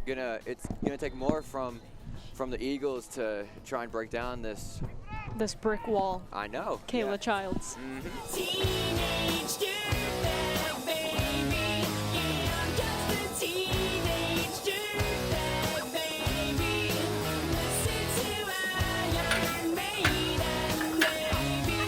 gonna take more from the Eagles to try and break down this brick wall. I know. Kayla yeah. Childs. Teenage dirtbag baby, yeah, I'm just a teenage dirtbag baby. Listen to Iron Maiden, baby.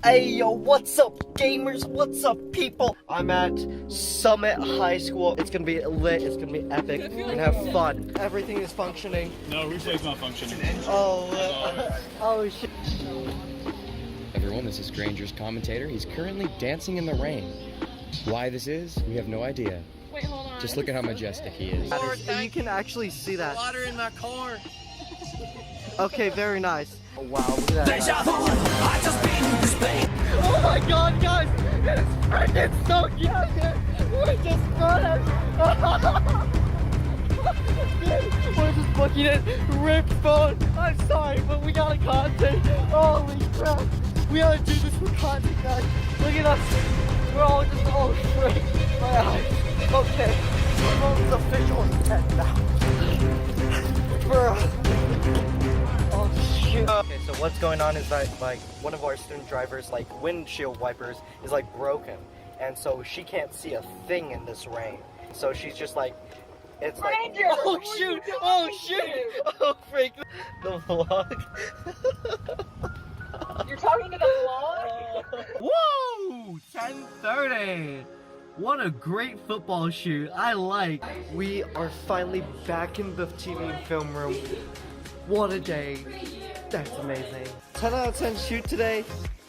Hey yo, what's up gamers? What's up people? I'm at Summit High School. It's gonna be lit, it's gonna be epic. We're gonna have fun. Everything is functioning. No, replay's not functioning. Oh shit. Everyone, this is Granger's commentator. He's currently dancing in the rain. Why this is, we have no idea. Wait, hold on. Just look at how majestic he is. You can actually see that. Water in my car. Okay, very nice. Oh, wow, look at that. Oh my god, guys! It's freaking so cute! We just got it! We're just booking it. Rip phone. I'm sorry, but we got a content. Holy crap! We gotta do this for content, guys. Look at us. We're all just frick. My eyes. Okay. The phone's official intent now. Oh shit. Okay, so what's going on is that like one of our student drivers like windshield wipers is like broken, and so she can't see a thing in this rain. So she's just like, it's like, oh shoot, oh shoot, oh freak, the vlog. You're talking to the vlog? Woo! 10:30. What a great football shoot. I like. We are finally back in the TV and film room. What a day. That's amazing. 10 out of 10 shoot today.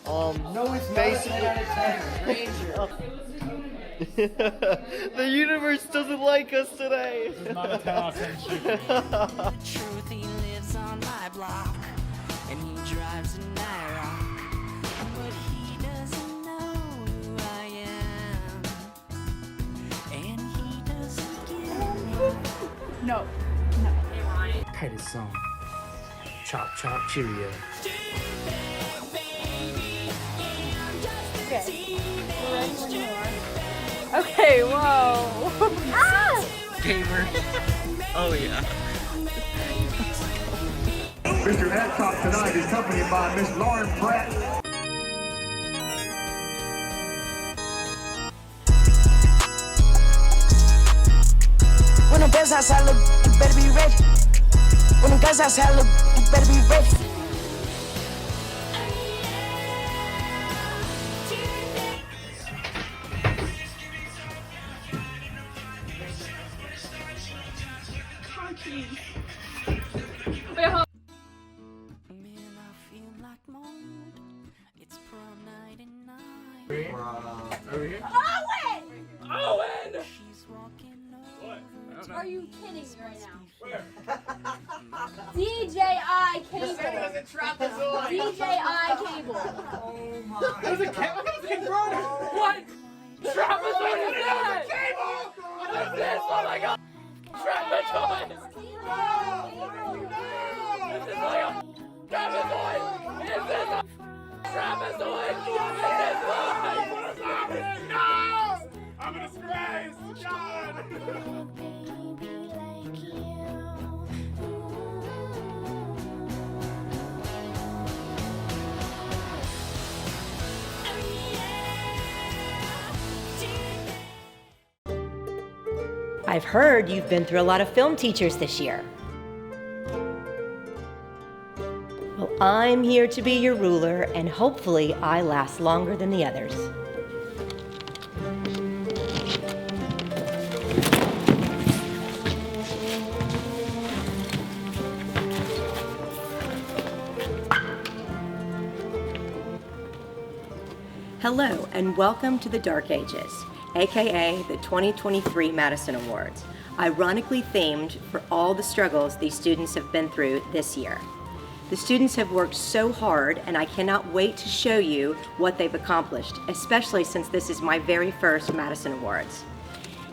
No, it's basically 10 out of 10. Ranger. The universe doesn't like us today. This is not a 10 out of 10 shoot. Truth, he lives on my block, and he drives a Nyrock, but he doesn't know who I am, and he doesn't get me. No. Tightest song. Chop, chop, cheerio. Okay, whoa. Gamer. Oh yeah. Mr. Hancock tonight is accompanied by Miss Lauren Pratt. When the best outside look, you better be ready. When the guys outside look, you better be ready. Over here? Owen! She's walking What? Are you kidding me right now? Where? DJI cable. There's a trapezoid. DJI cable. Oh my. There's a cable. What? Trapezoid is that? Cable. What is this? Oh my god. Trapezoid. This is like a trapezoid. Is this a trapezoid? Is this No! I'm a disgrace. God. I've heard you've been through a lot of film teachers this year. Well, I'm here to be your ruler, and hopefully I last longer than the others. Hello, and welcome to the Dark Ages, aka the 2023 Madison Awards, ironically themed for all the struggles these students have been through this year. The students have worked so hard, and I cannot wait to show you what they've accomplished, especially since this is my very first Madison Awards.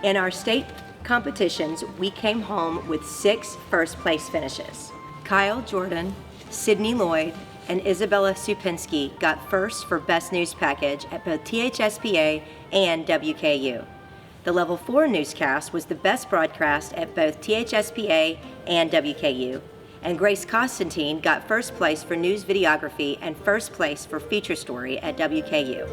In our state competitions, we came home with 6 first-place finishes. Kyle Jordan, Sydney Lloyd, and Isabella Supinski got first for Best News Package at both THSPA and WKU. The Level 4 newscast was the best broadcast at both THSPA and WKU. And Grace Constantine got first place for news videography and first place for feature story at WKU.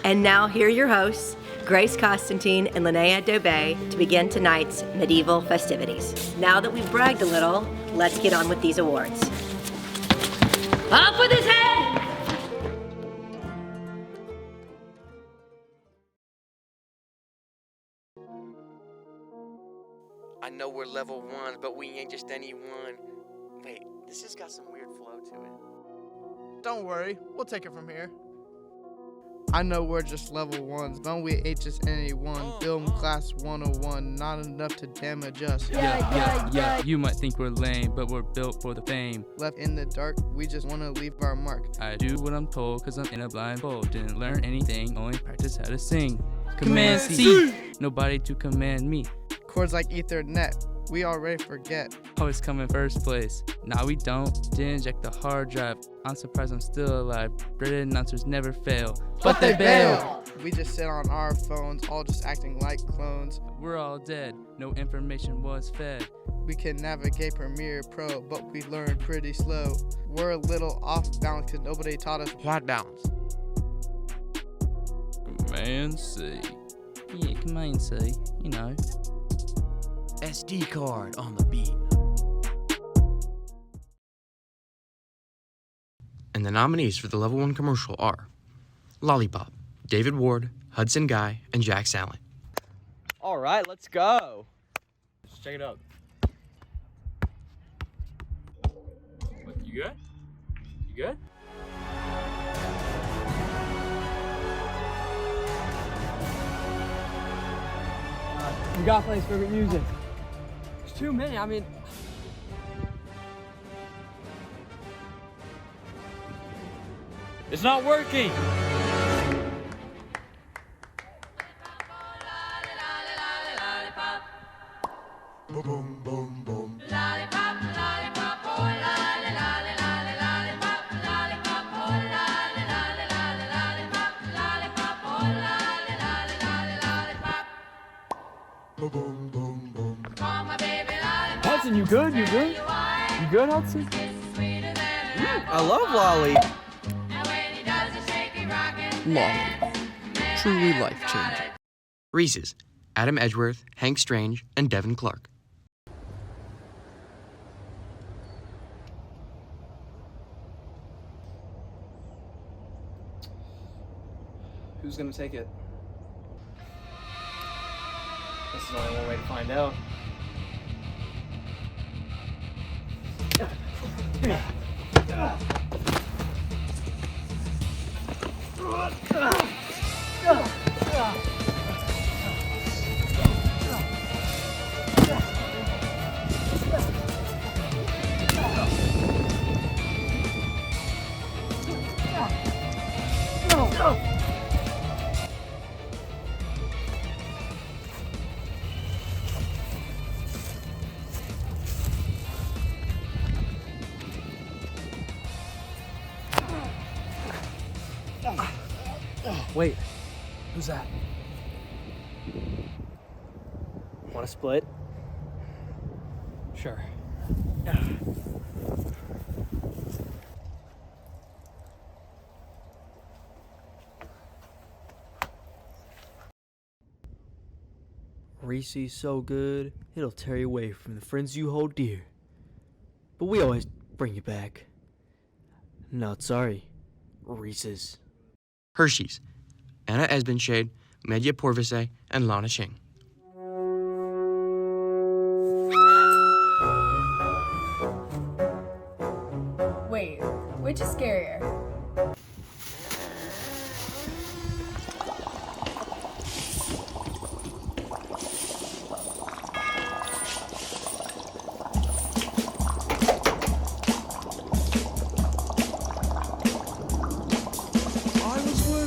And now here are your hosts, Grace Constantine and Linnea Dobey, to begin tonight's medieval festivities. Now that we've bragged a little, let's get on with these awards. Up with his head! I know we're level 1s, but we ain't just anyone. Wait, this has got some weird flow to it. Don't worry, we'll take it from here. I know we're just level 1s, but we ain't just anyone. Film class 101, not enough to damage us. Yeah. You might think we're lame, but we're built for the fame. Left in the dark, we just want to leave our mark. I do what I'm told, cause I'm in a blindfold. Didn't learn anything, only practice how to sing. Command C, nobody to command me. Chords like Ethernet, we already forget. Always come in first place. Nah, we don't. Didn't inject the hard drive. I'm surprised I'm still alive. British announcers never fail. But they bail! We just sit on our phones, all just acting like clones. We're all dead. No information was fed. We can navigate Premiere Pro, but we learn pretty slow. We're a little off balance because nobody taught us What balance? Command C. Yeah, Command C. You know. SD card on the beat. And the nominees for the Level 1 commercial are Lollipop, David Ward, Hudson Guy, and Jack Sallant. All right, let's go. Let's check it out. You good? You good? You gotta play his favorite music. There's too many, I mean... It's not working! Boom, boom, boom. Boom, boom, boom. Hudson, you good? You good? You good, Hudson? I love Lolly. Lolly. Truly life-changing. Reese's, Adam Edgeworth, Hank Strange, and Devin Clark. Who's gonna take it? This is only one way to find out. Wait, who's that? Want to split? Sure. Reese's so good, it'll tear you away from the friends you hold dear. But we always bring you back. Not sorry, Reese's. Hershey's, Anna Esbenshade, Medya Porvise, and Lana Ching. Wait, which is scarier?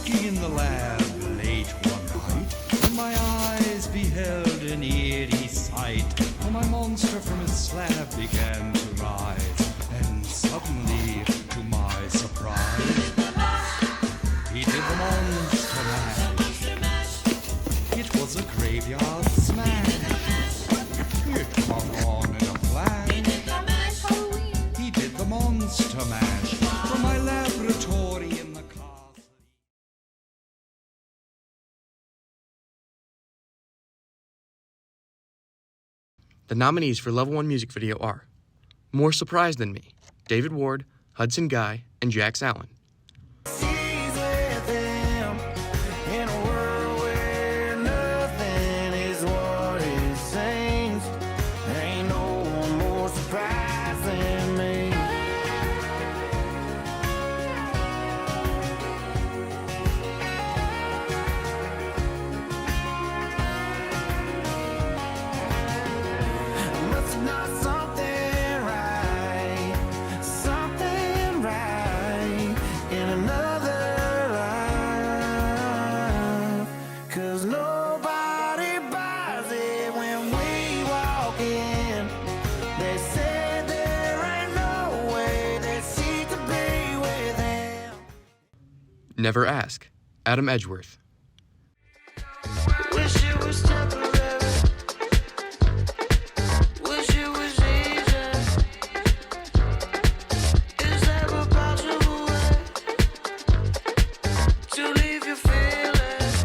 working in the lab late one night, when my eyes beheld an eerie sight. For my monster from its slab began to rise, and suddenly, to my surprise, he did the monster mash. It was a graveyard smash. It caught on in a flash. He did the monster mash from my laboratory in the castle. The nominees for Level 1 music video are More Surprised Than Me, David Ward, Hudson Guy, and Jax Allen. Never Ask, Adam Edgeworth. Wish it was temporary. Wish it was easy. Is there a possible way to leave your feelings?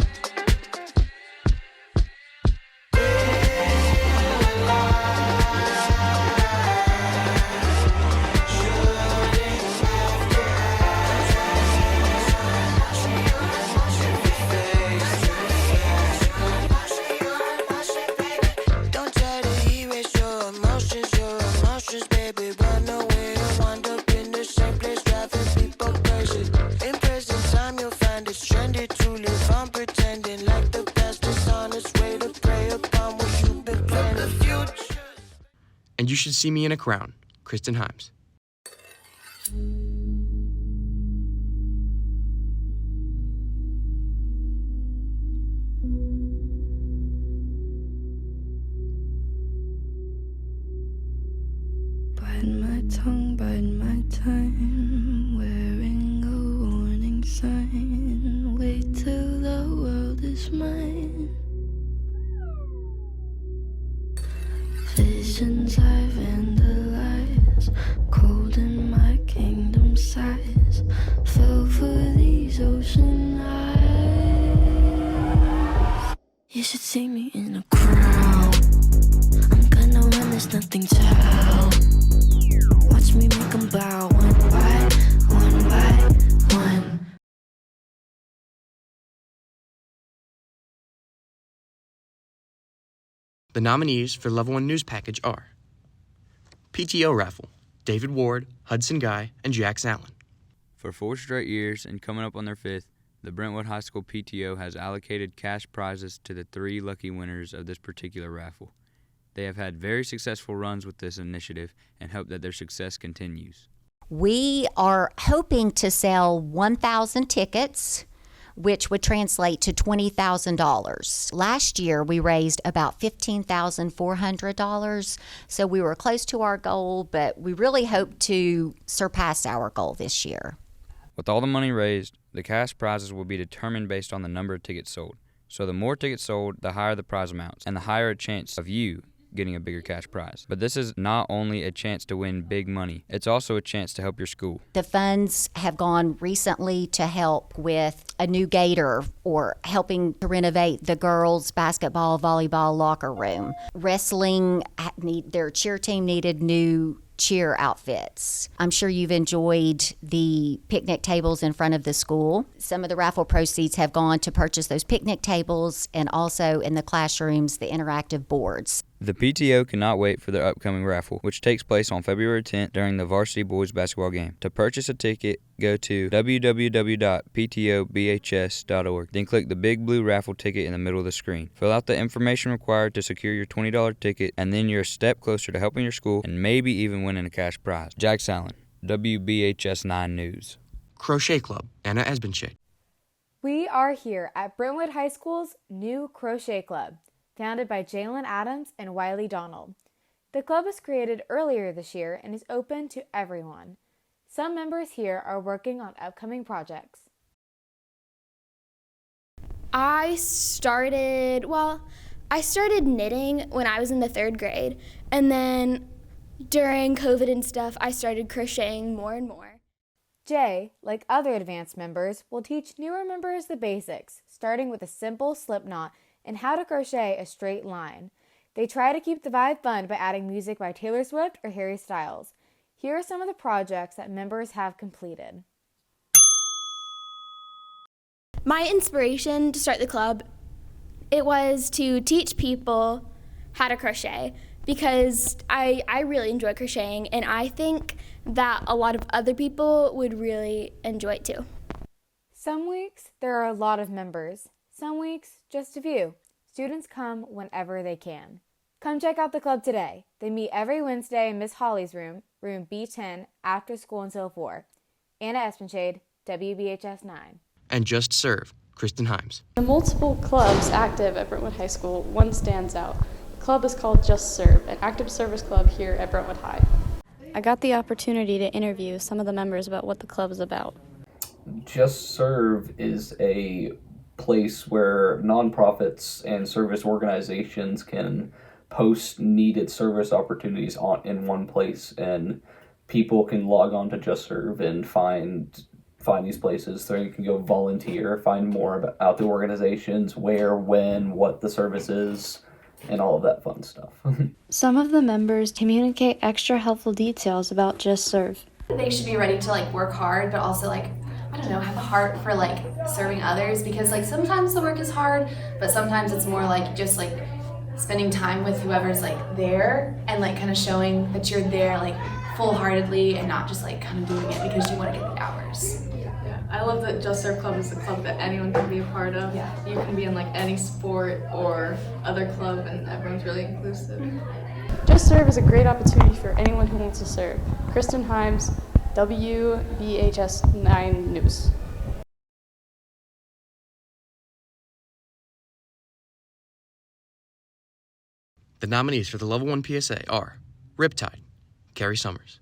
Don't try to erase your emotions, baby. Run away and wind up in the same place, driving people crazy. In present time, you'll find it's trendy to live on pretending like the best is on its way to prey upon what you've been planning. The future. And You Should See Me in a Crown, Kristen Himes. Bide my time, wearing a warning sign. Wait till the world is mine. Visions I vandalize, cold in my kingdom size. Fell for these ocean eyes. You should see me in a crown. I'm gonna run, there's nothing to help. Watch me make them bow one by one. The nominees for Level 1 News Package are PTO Raffle, David Ward, Hudson Guy, and Jax Allen. For 4 straight years and coming up on their 5th, the Brentwood High School PTO has allocated cash prizes to the 3 lucky winners of this particular raffle. They have had very successful runs with this initiative and hope that their success continues. We are hoping to sell 1,000 tickets, which would translate to $20,000. Last year, we raised about $15,400, so we were close to our goal, but we really hope to surpass our goal this year. With all the money raised, the cash prizes will be determined based on the number of tickets sold. So the more tickets sold, the higher the prize amounts, and the higher a chance of you getting a bigger cash prize. But this is not only a chance to win big money, it's also a chance to help your school. The funds have gone recently to help with a new gator or helping to renovate the girls' basketball, volleyball locker room. Wrestling, their cheer team needed new cheer outfits. I'm sure you've enjoyed the picnic tables in front of the school. Some of the raffle proceeds have gone to purchase those picnic tables and also in the classrooms, the interactive boards. The PTO cannot wait for their upcoming raffle, which takes place on February 10th during the varsity boys basketball game. To purchase a ticket, go to www.ptobhs.org. Then click the big blue raffle ticket in the middle of the screen. Fill out the information required to secure your $20 ticket, and then you're a step closer to helping your school and maybe even winning a cash prize. Jax Allen, WBHS 9 News. Crochet Club, Anna Esbenshade. We are here at Brentwood High School's new crochet club, founded by Jalen Adams and Wiley Donald. The club was created earlier this year and is open to everyone. Some members here are working on upcoming projects. I started knitting when I was in the 3rd grade, and then during COVID and stuff, I started crocheting more and more. Jay, like other advanced members, will teach newer members the basics, starting with a simple slip knot and how to crochet a straight line. They try to keep the vibe fun by adding music by Taylor Swift or Harry Styles. Here are some of the projects that members have completed. My inspiration to start the club, it was to teach people how to crochet, because I really enjoy crocheting, and I think that a lot of other people would really enjoy it too. Some weeks there are a lot of members, some weeks just a few. Students come whenever they can. Come check out the club today. They meet every Wednesday in Miss Holly's room, room B10, after school until 4. Anna Espenshade, WBHS 9. And Just Serve, Kristen Himes. The multiple clubs active at Brentwood High School, one stands out. The club is called Just Serve, an active service club here at Brentwood High. I got the opportunity to interview some of the members about what the club is about. Just Serve is a place where nonprofits and service organizations can post needed service opportunities in one place, and people can log on to Just Serve and find these places so you can go volunteer, find more about the organizations, where, when, what the service is, and all of that fun stuff. Some of the members communicate extra helpful details about Just Serve. They should be ready to work hard, but also have a heart for serving others, because sometimes the work is hard, but sometimes it's more just spending time with whoever's there and kind of showing that you're there full-heartedly and not just kind of doing it because you want to get the hours. I love that Just Serve Club is a club that anyone can be a part of. Yeah. You can be in any sport or other club, and everyone's really inclusive. Just Serve is a great opportunity for anyone who wants to serve. Kristen Himes, WBHS 9 News. The nominees for the Level 1 PSA are Riptide, Carrie Summers.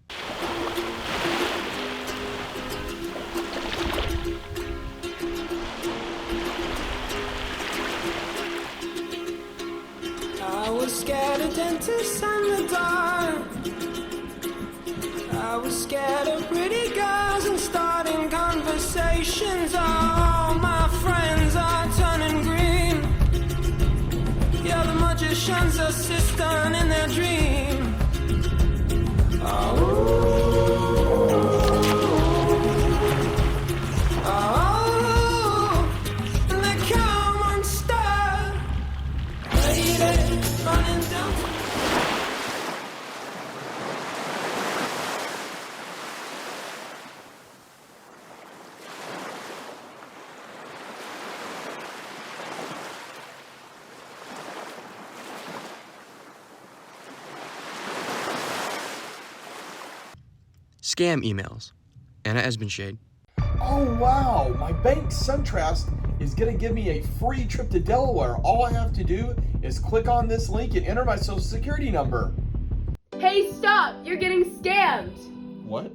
I was scared of dentists and the dark. I was scared of pretty girls and starting conversations. All my friends are turning green. Yeah, the magician's assistant in their dream. Scam emails. Anna Espenshade. Oh wow, my bank SunTrust is gonna give me a free trip to Delaware. All I have to do is click on this link and enter my social security number. Hey, stop! You're getting scammed! What?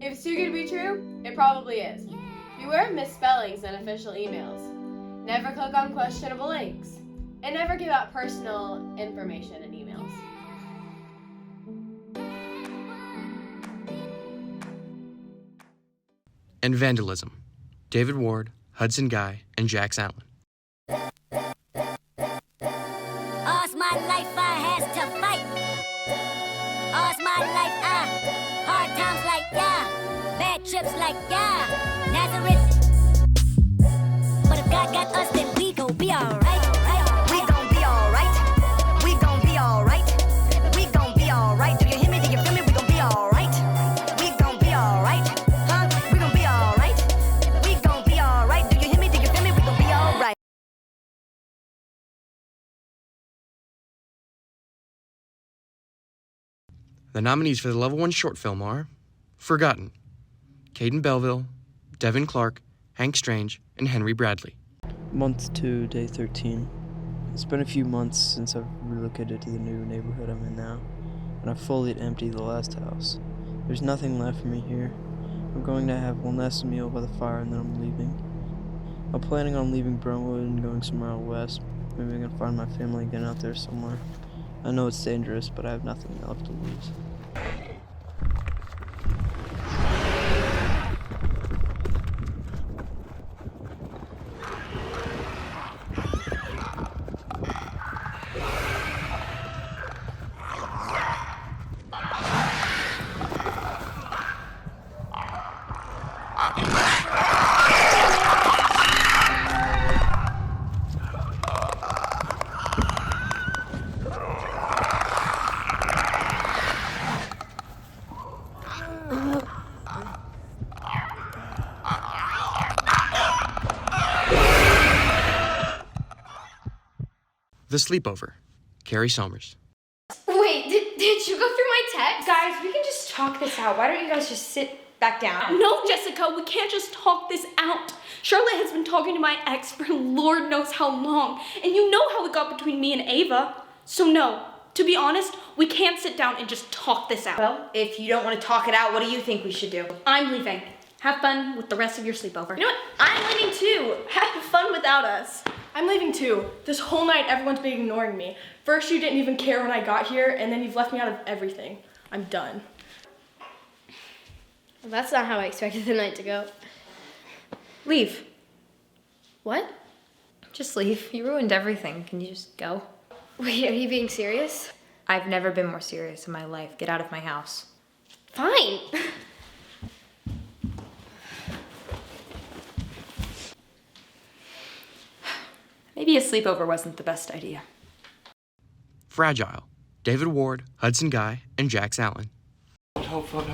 If it's too good to be true, it probably is. Beware of misspellings in official emails. Never click on questionable links. And never give out personal information in emails. And vandalism. David Ward, Hudson Guy, and Jax Allen. All's my life I has to fight. All's my life hard times bad trips Nazareth. But if God got us, then we gon' be alright. We gon' be alright. We gon' be alright. We gon' be alright. Do you hear me? Do you feel me? We gon' be alright. We gon' be alright. Huh? We gon' be alright. We gon' be alright. Do you hear me? Do you feel me? We gon' be alright. The nominees for the Level 1 short film are Forgotten, Caden Belleville, Devin Clark, Hank Strange, and Henry Bradley. Month 2, day 13. It's been a few months since I've relocated to the new neighborhood I'm in now, and I've fully emptied the last house. There's nothing left for me here. I'm going to have one last meal by the fire and then I'm leaving. I'm planning on leaving Brentwood and going somewhere out west. Maybe I can find my family again out there somewhere. I know it's dangerous, but I have nothing left to lose. The Sleepover, Carrie Somers. Wait, did you go through my text? Guys, we can just talk this out. Why don't you guys just sit back down? No, Jessica, we can't just talk this out. Charlotte has been talking to my ex for Lord knows how long, and you know how it got between me and Ava. So no, to be honest, we can't sit down and just talk this out. Well, if you don't want to talk it out, what do you think we should do? I'm leaving. Have fun with the rest of your sleepover. You know what? I'm leaving too. Have fun without us. I'm leaving too. This whole night, everyone's been ignoring me. First, you didn't even care when I got here, and then you've left me out of everything. I'm done. Well, that's not how I expected the night to go. Leave. What? Just leave. You ruined everything. Can you just go? Wait, are you being serious? I've never been more serious in my life. Get out of my house. Fine. Maybe a sleepover wasn't the best idea. Fragile, David Ward, Hudson Guy, and Jax Allen. Hope phone.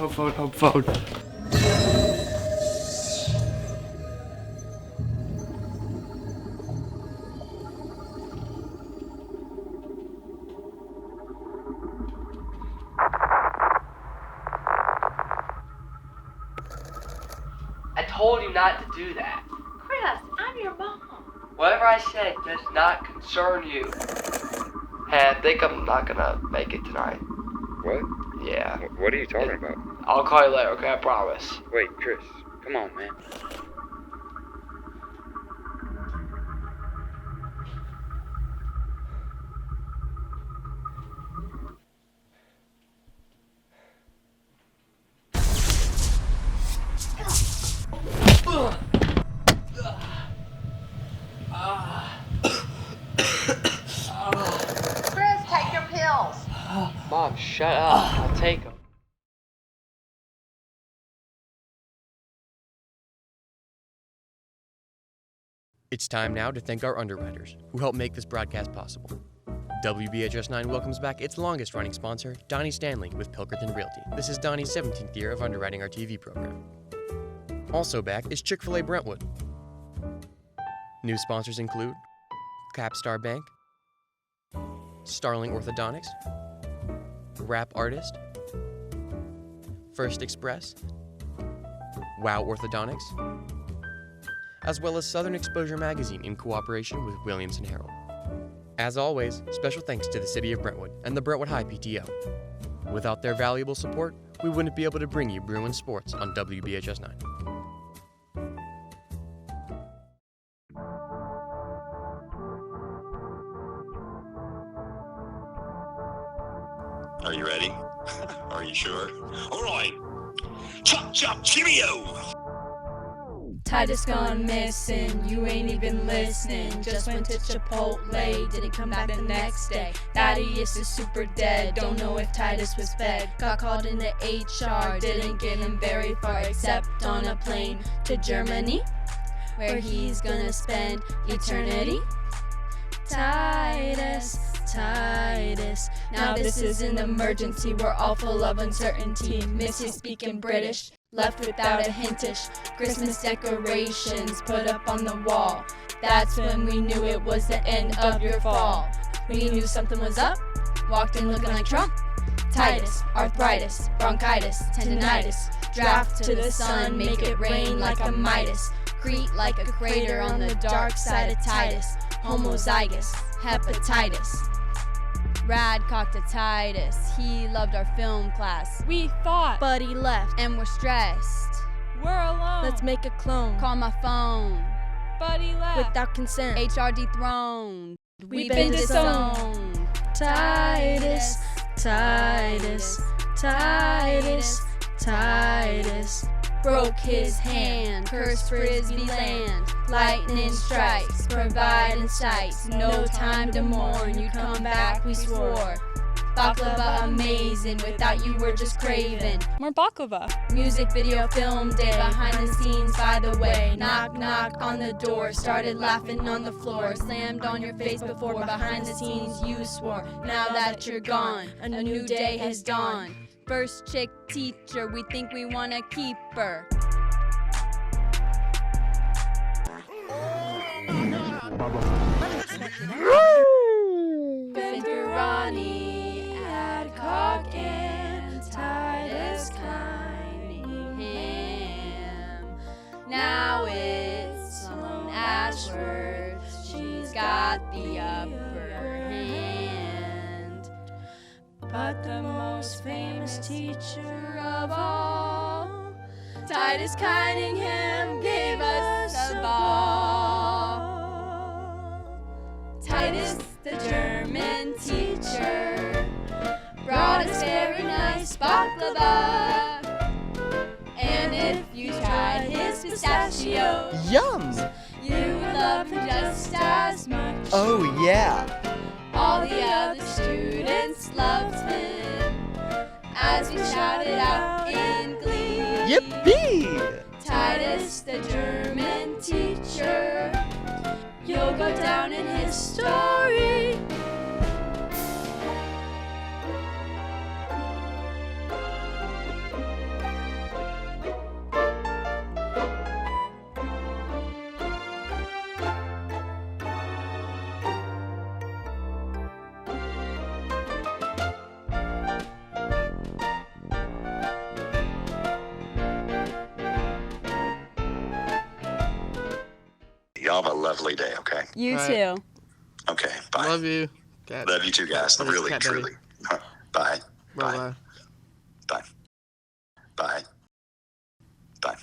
I told you not to do that. Chris, I'm your mom. Whatever I said does not concern you. Hey, I think I'm not gonna make it tonight. What? Yeah. What are you talking about? I'll call you later, okay? I promise. Wait, Chris, come on, man. Chris, take your pills. Mom, shut up. I'll take them. It's time now to thank our underwriters, who helped make this broadcast possible. WBHS 9 welcomes back its longest-running sponsor, Donnie Stanley with Pilkerton Realty. This is Donnie's 17th year of underwriting our TV program. Also back is Chick-fil-A Brentwood. New sponsors include Capstar Bank, Starling Orthodontics, Rap Artist, First Express, Wow Orthodontics, as well as Southern Exposure Magazine in cooperation with Williamson Herald. As always, special thanks to the City of Brentwood and the Brentwood High PTO. Without their valuable support, we wouldn't be able to bring you Bruin Sports on WBHS 9. Are you ready? Are you sure? All right. Chop, chop, cheerio! Titus gone missing, you ain't even listening. Just went to Chipotle, didn't come back the next day. Thaddeus is super dead, don't know if Titus was fed. Got called into HR, didn't get him very far except on a plane to Germany, where he's gonna spend eternity. Titus. Now this is an emergency, we're all full of uncertainty. Miss his speaking British, left without a hintish. Christmas decorations put up on the wall. That's when we knew it was the end of your fall. We knew something was up, walked in looking like Trump. Titus, arthritis, bronchitis, tendinitis. Draft to the sun, make it rain like a Midas. secrete like a crater on the dark side of Titus. Homozygous hepatitis. Radcoctitis. He loved our film class. We thought, but he left, and we're stressed. We're alone. Let's make a clone. Call my phone. But he left without consent. HR dethroned. We've been disowned. Titus, Titus, Titus, Titus. Broke his hand, cursed Frisbee land. Lightning strikes, providing sights. No time to mourn, you come back, we swore. Baklava amazing, without you we're just craving. More baklava. Music video film day, behind the scenes by the way. Knock knock on the door, started laughing on the floor. Slammed on your face before, behind the scenes you swore. Now that you're gone, a new day has dawned. First chick teacher, we think we wanna keep her. Ronnie, Adcock, and Titus Cunningham. Now it's Sloan Ashford, she's got the upper hand. But the most famous teacher of all, Titus Cunningham, gave us a ball. Titus, the German teacher, brought us very nice baklava. And if you tried his pistachios, Yum! you would love him just as much. Oh, yeah. All the other students loved him as we shouted out in glee. Yippee! Titus, the German teacher, you'll go down in history. Y'all have a lovely day, okay? You too. Okay, bye. Love you. Love you too, guys. Really, Cat truly. Bye. Bye-bye. Bye. Bye. Bye.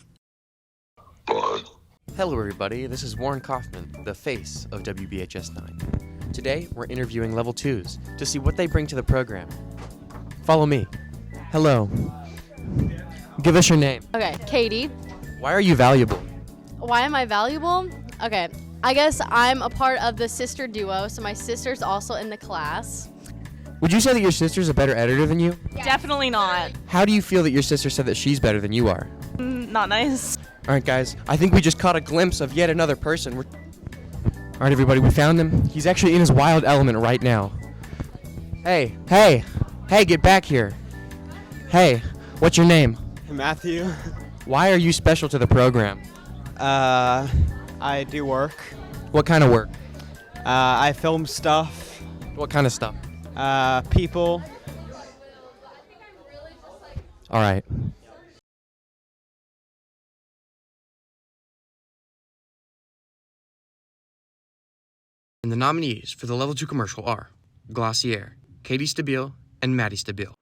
Hello, everybody. This is Warren Kaufman, the face of WBHS 9. Today, we're interviewing Level 2s to see what they bring to the program. Follow me. Hello. Give us your name. Okay, Katie. Why are you valuable? Why am I valuable? Okay, I guess I'm a part of the sister duo, so my sister's also in the class. Would you say that your sister's a better editor than you? Definitely not. How do you feel that your sister said that she's better than you are? Not nice. All right, guys, I think we just caught a glimpse of yet another person. All right, everybody, we found him. He's actually in his wild element right now. Hey, get back here. Hey, what's your name? Matthew. Why are you special to the program? I do work. What kind of work? I film stuff. What kind of stuff? People. All right. And the nominees for the Level 2 commercial are Glossier, Katie Stabile, and Maddie Stabile.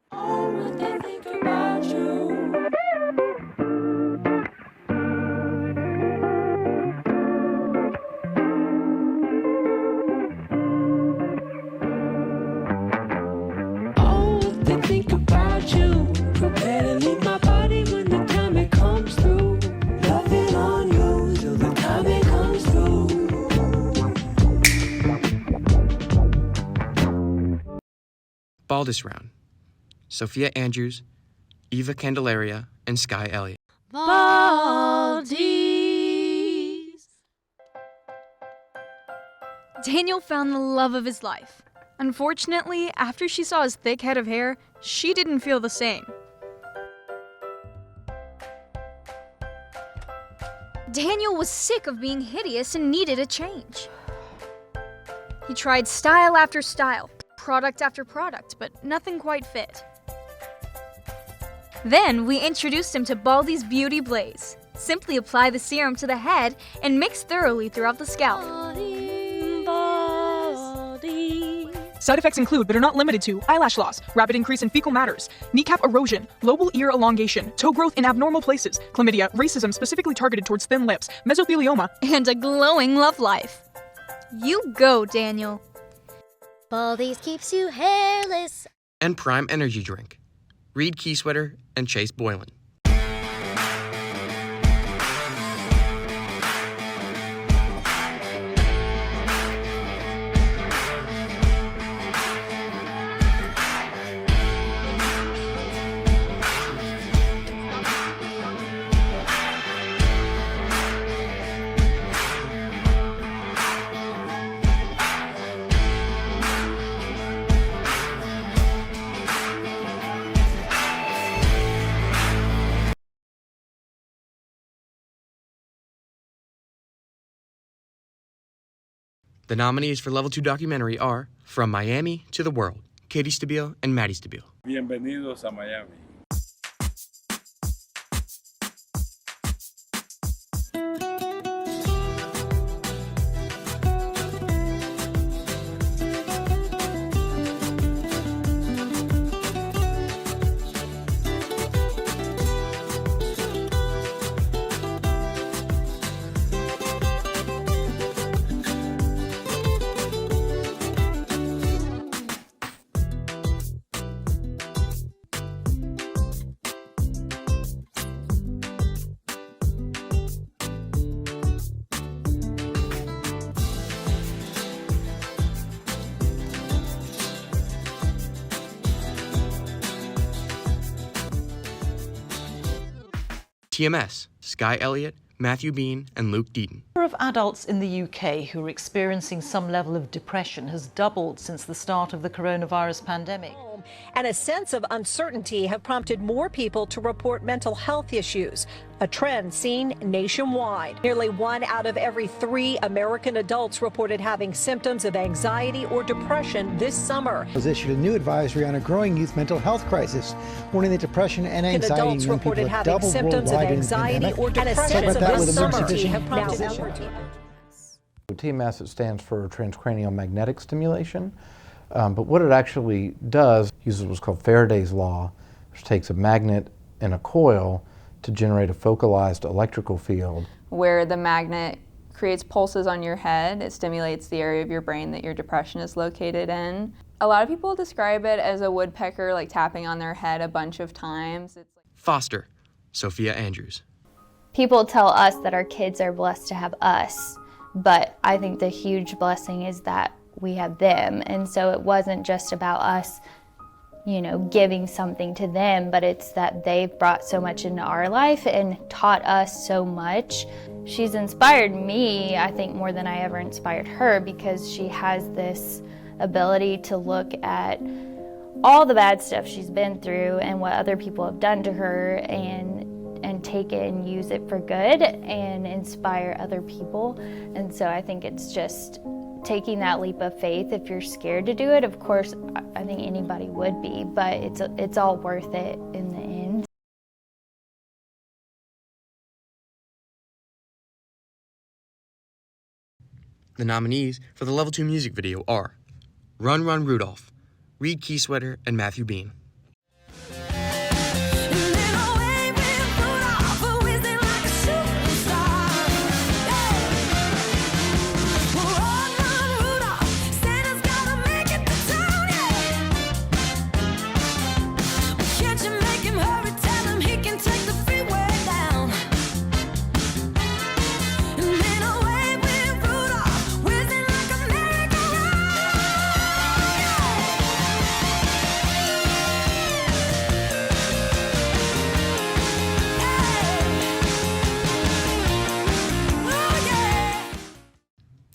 Baldus Round, Sophia Andrews, Eva Candelaria, and Sky Elliott. Baldies. Daniel found the love of his life. Unfortunately, after she saw his thick head of hair, she didn't feel the same. Daniel was sick of being hideous and needed a change. He tried style after style, product after product, but nothing quite fit. Then we introduced him to Baldy's Beauty Blaze. Simply apply the serum to the head and mix thoroughly throughout the scalp. Side effects include, but are not limited to, eyelash loss, rapid increase in fecal matters, kneecap erosion, lobar ear elongation, toe growth in abnormal places, chlamydia, racism specifically targeted towards thin lips, mesothelioma, and a glowing love life. You go, Daniel. Baldies keeps you hairless. And Prime Energy Drink. Reed Keysweater and Chase Boylan. The nominees for Level 2 documentary are From Miami to the World, Katie Stabile and Maddie Stabile. Bienvenidos a Miami. TMS, Sky Elliott, Matthew Bean, and Luke Deaton. The number of adults in the UK who are experiencing some level of depression has doubled since the start of the coronavirus pandemic. And a sense of uncertainty have prompted more people to report mental health issues, a trend seen nationwide. Nearly 1 out of every 3 American adults reported having symptoms of anxiety or depression this summer. Was issued a new advisory on a growing youth mental health crisis, warning that depression and anxiety adults in young people reported have having doubled symptoms of worldwide in the anxiety pandemic. or depression this summer have prompted TMS, it stands for transcranial magnetic stimulation. But what it actually does uses what's called Faraday's law, which takes a magnet and a coil to generate a focalized electrical field. Where the magnet creates pulses on your head, it stimulates the area of your brain that your depression is located in. A lot of people describe it as a woodpecker like tapping on their head a bunch of times. It's like Foster, Sophia Andrews. People tell us that our kids are blessed to have us, but I think the huge blessing is that we have them. And so it wasn't just about us, you know, giving something to them, but it's that they've brought so much into our life and taught us so much. She's inspired me, I think, more than I ever inspired her, because she has this ability to look at all the bad stuff she's been through and what other people have done to her and take it and use it for good and inspire other people. And so I think it's just taking that leap of faith. If you're scared to do it, of course, I think anybody would be, but it's all worth it in the end. The nominees for the Level 2 music video are Run Run Rudolph, Reed Keysweater, and Matthew Bean.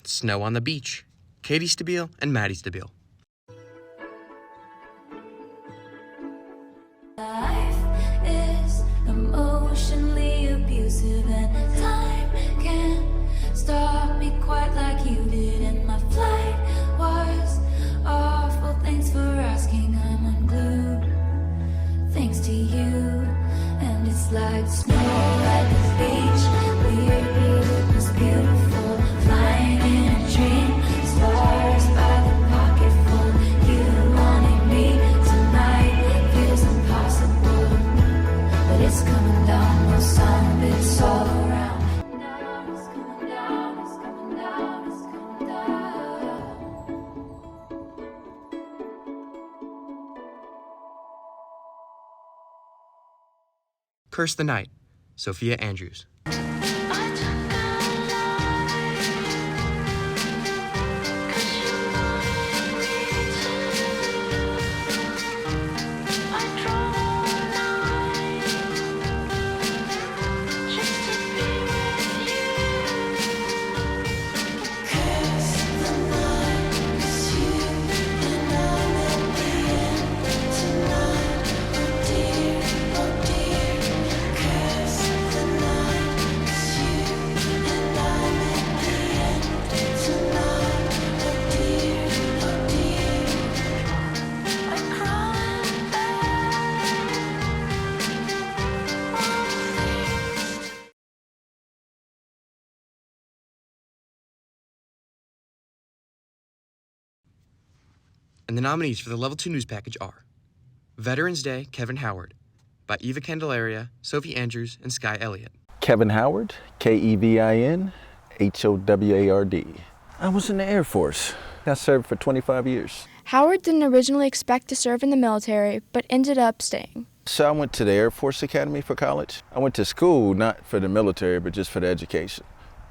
Snow on the Beach, Katie Stabile and Maddie Stabile. Life is emotionally abusive, and time can't stop me quite like you did. And my flight was awful. Thanks for asking. I'm unglued thanks to you. And it's like snow at the beach. Curse the Night, Sophia Andrews. And the nominees for the Level 2 News Package are Veterans Day, Kevin Howard, by Eva Candelaria, Sophie Andrews, and Sky Elliott. Kevin Howard, Kevin Howard. I was in the Air Force. I served for 25 years. Howard didn't originally expect to serve in the military, but ended up staying. So I went to the Air Force Academy for college. I went to school not for the military, but just for the education.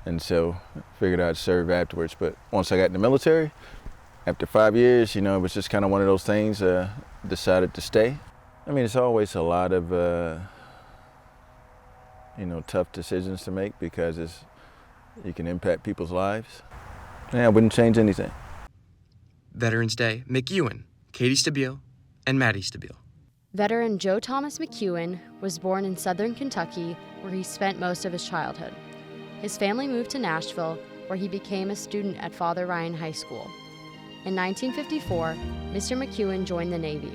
And so I figured I'd serve afterwards. But once I got in the military, after 5 years, it was just kind of one of those things, decided to stay. I mean, it's always a lot of, tough decisions to make because you can impact people's lives. Yeah, I wouldn't change anything. Veterans Day, McEwen, Katie Stabile, and Maddie Stabile. Veteran Joe Thomas McEwen was born in southern Kentucky, where he spent most of his childhood. His family moved to Nashville, where he became a student at Father Ryan High School. In 1954, Mr. McEwen joined the Navy.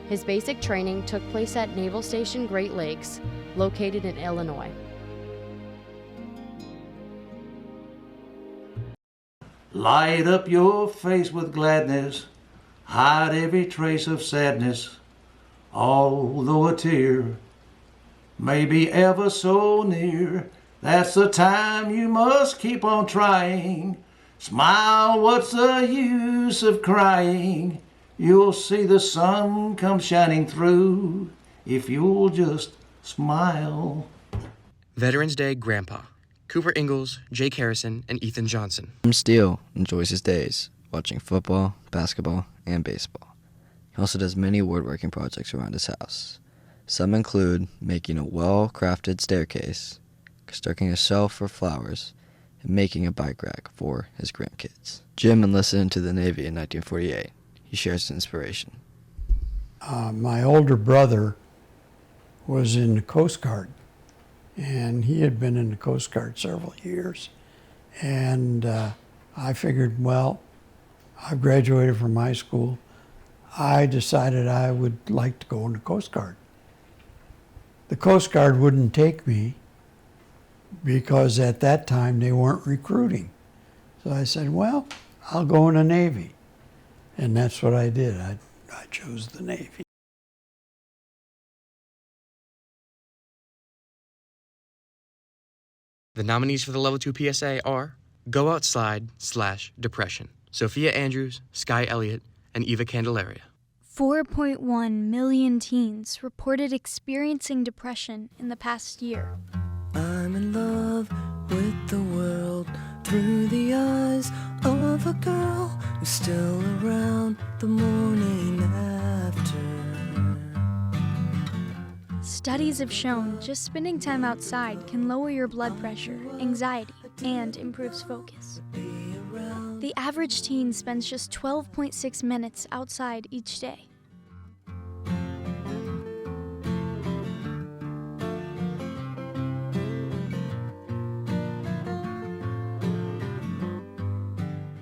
His basic training took place at Naval Station Great Lakes, located in Illinois. Light up your face with gladness, hide every trace of sadness, although a tear may be ever so near. That's the time you must keep on trying. Smile, what's the use of crying? You'll see the sun come shining through if you'll just smile. Veterans Day, Grandpa, Cooper Ingalls, Jake Harrison, and Ethan Johnson. Tim Steele enjoys his days watching football, basketball, and baseball. He also does many woodworking projects around his house. Some include making a well-crafted staircase, constructing a shelf for flowers, and making a bike rack for his grandkids. Jim enlisted into the Navy in 1948. He shares his inspiration. My older brother was in the Coast Guard, and he had been in the Coast Guard several years. And I figured, well, I've graduated from high school. I decided I would like to go in the Coast Guard. The Coast Guard wouldn't take me because at that time they weren't recruiting. So I said, well, I'll go in the Navy. And that's what I did. I chose the Navy. The nominees for the Level 2 PSA are Go Outside / Depression, Sophia Andrews, Sky Elliott, and Eva Candelaria. 4.1 million teens reported experiencing depression in the past year. I'm in love with the world through the eyes of a girl who's still around the morning after. Studies have shown just spending time outside can lower your blood pressure, anxiety, and improves focus. The average teen spends just 12.6 minutes outside each day.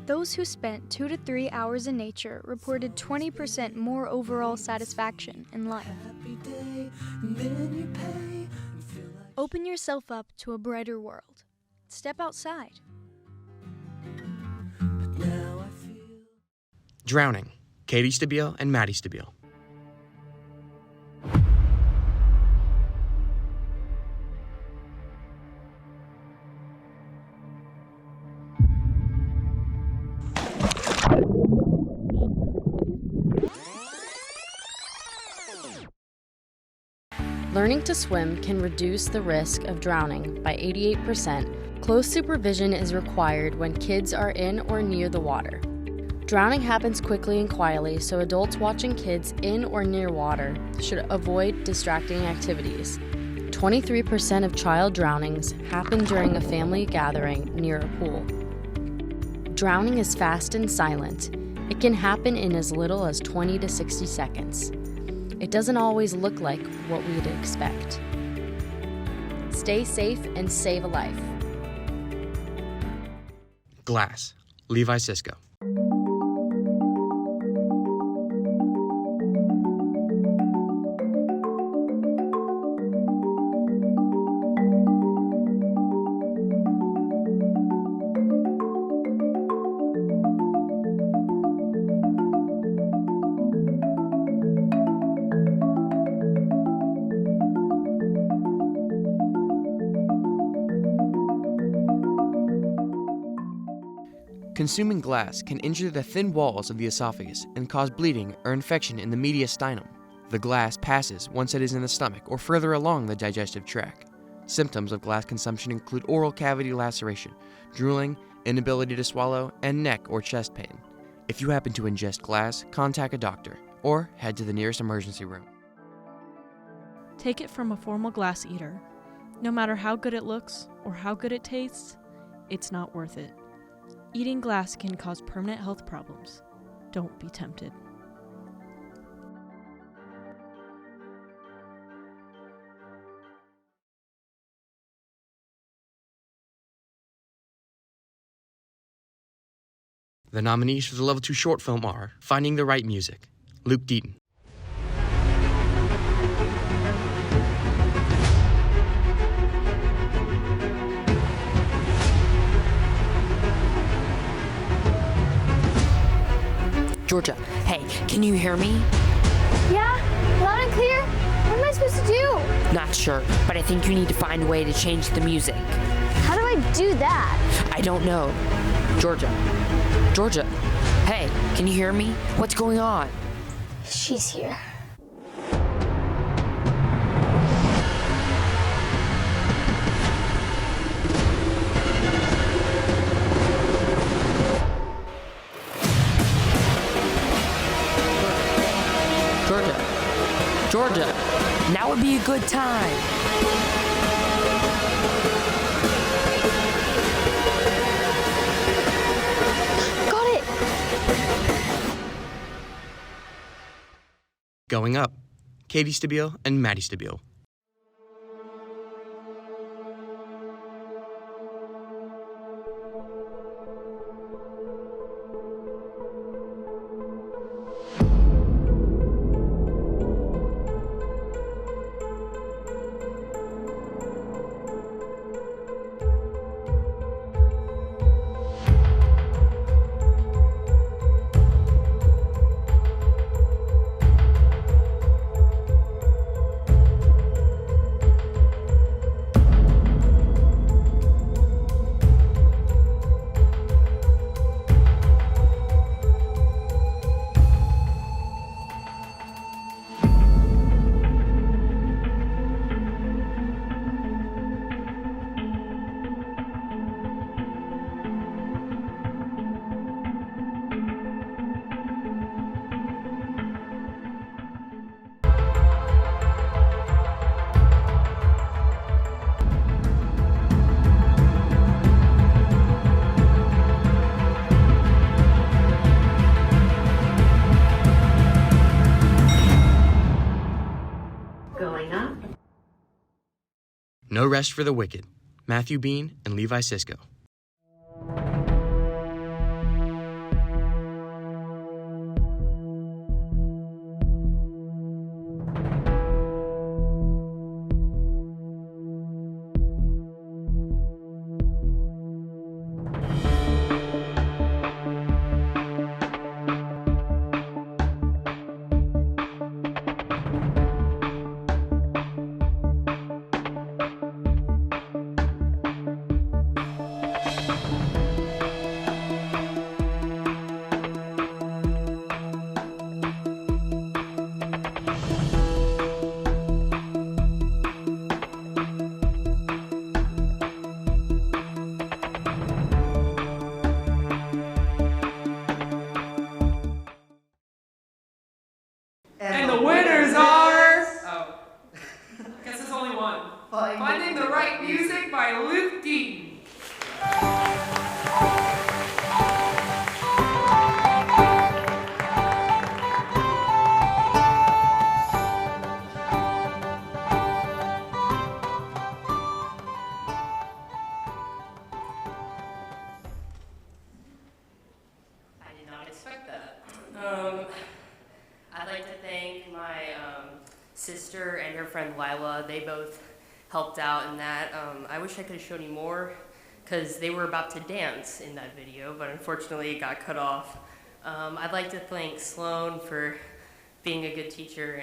Those who spent 2 to 3 hours in nature reported 20% more overall satisfaction in life. Open yourself up to a brighter world. Step outside. Drowning, Katie Stabile and Maddie Stabile. Learning Learning to swim can reduce the risk of drowning by 88%. Close supervision is required when kids are in or near the water. Drowning happens quickly and quietly, so adults watching kids in or near water should avoid distracting activities. 23% of child drownings happen during a family gathering near a pool. Drowning is fast and silent. It can happen in as little as 20 to 60 seconds. It doesn't always look like what we'd expect. Stay safe and save a life. Glass, Levi Cisco. Consuming glass can injure the thin walls of the esophagus and cause bleeding or infection in the mediastinum. The glass passes once it is in the stomach or further along the digestive tract. Symptoms of glass consumption include oral cavity laceration, drooling, inability to swallow, and neck or chest pain. If you happen to ingest glass, contact a doctor or head to the nearest emergency room. Take it from a formal glass eater. No matter how good it looks or how good it tastes, it's not worth it. Eating glass can cause permanent health problems. Don't be tempted. The nominees for the Level 2 short film are Finding the Right Music, Luke Deaton. Georgia, hey, can you hear me? Yeah, loud and clear. What am I supposed to do? Not sure, but I think you need to find a way to change the music. How do I do that? I don't know. Georgia, hey, can you hear me? What's going on? She's here. Georgia, now would be a good time. Got it! Going up, Katie Stabile and Maddie Stabile. No Rest for the Wicked, Matthew Bean and Levi Cisco. friend Lila. They both helped out in that. I wish I could have shown you more because they were about to dance in that video, but unfortunately it got cut off. I'd like to thank Sloan for being a good teacher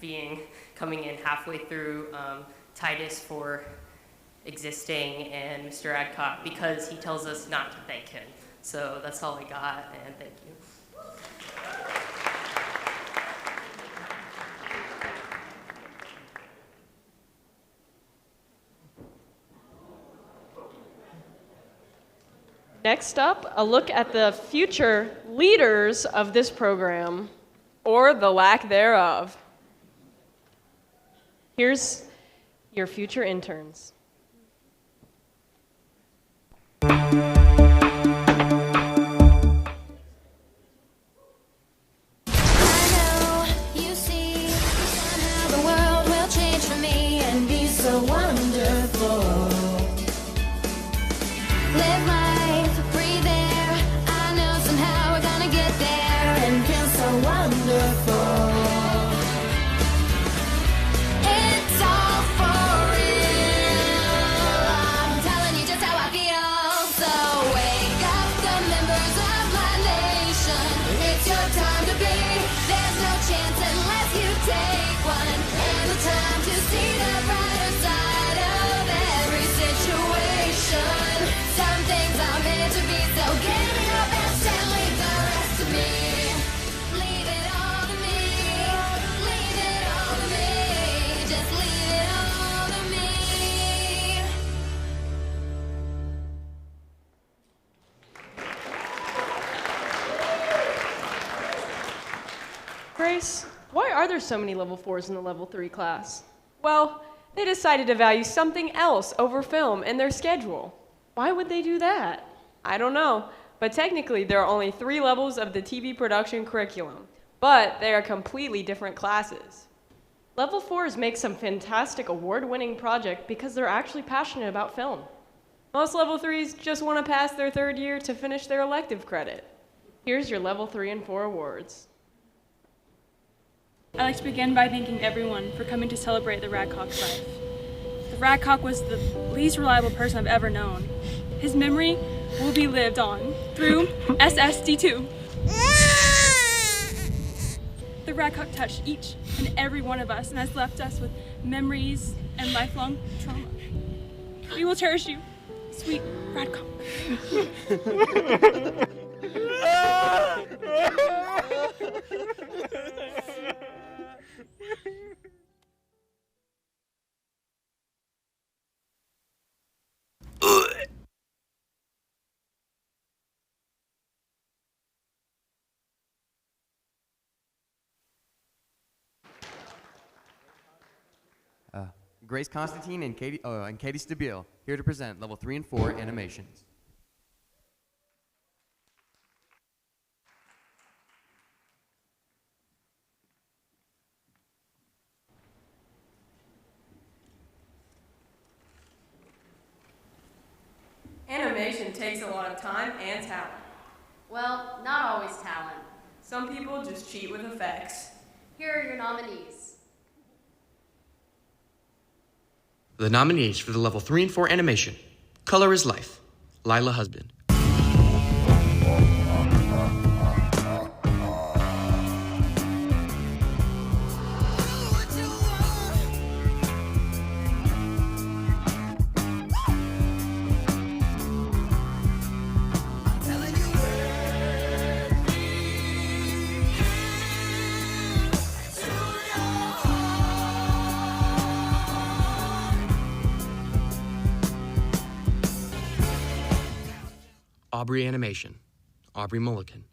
and coming in halfway through, Titus for existing, and Mr. Adcock because he tells us not to thank him. So that's all I got, and thank you. Next up, a look at the future leaders of this program, or the lack thereof. Here's your future interns. Grace, why are there so many level 4s in the level 3 class? Well, they decided to value something else over film in their schedule. Why would they do that? I don't know, but technically there are only 3 levels of the TV production curriculum, but they are completely different classes. Level 4s make some fantastic award-winning project because they're actually passionate about film. Most level 3s just want to pass their 3rd year to finish their elective credit. Here's your level 3 and 4 awards. I'd like to begin by thanking everyone for coming to celebrate the Radcock's life. The Radcock was the least reliable person I've ever known. His memory will be lived on through SSD2. The Radcock touched each and every one of us and has left us with memories and lifelong trauma. We will cherish you, sweet Radcock. Grace Constantine and Katie Stabile, here to present level 3 and 4 animations. Animation takes a lot of time and talent. Well, not always talent. Some people just cheat with effects. Here are your nominees. The nominees for the level 3 and 4 animation: Color is Life, Lila Husband. Aubrey Animation, Aubrey Mulligan.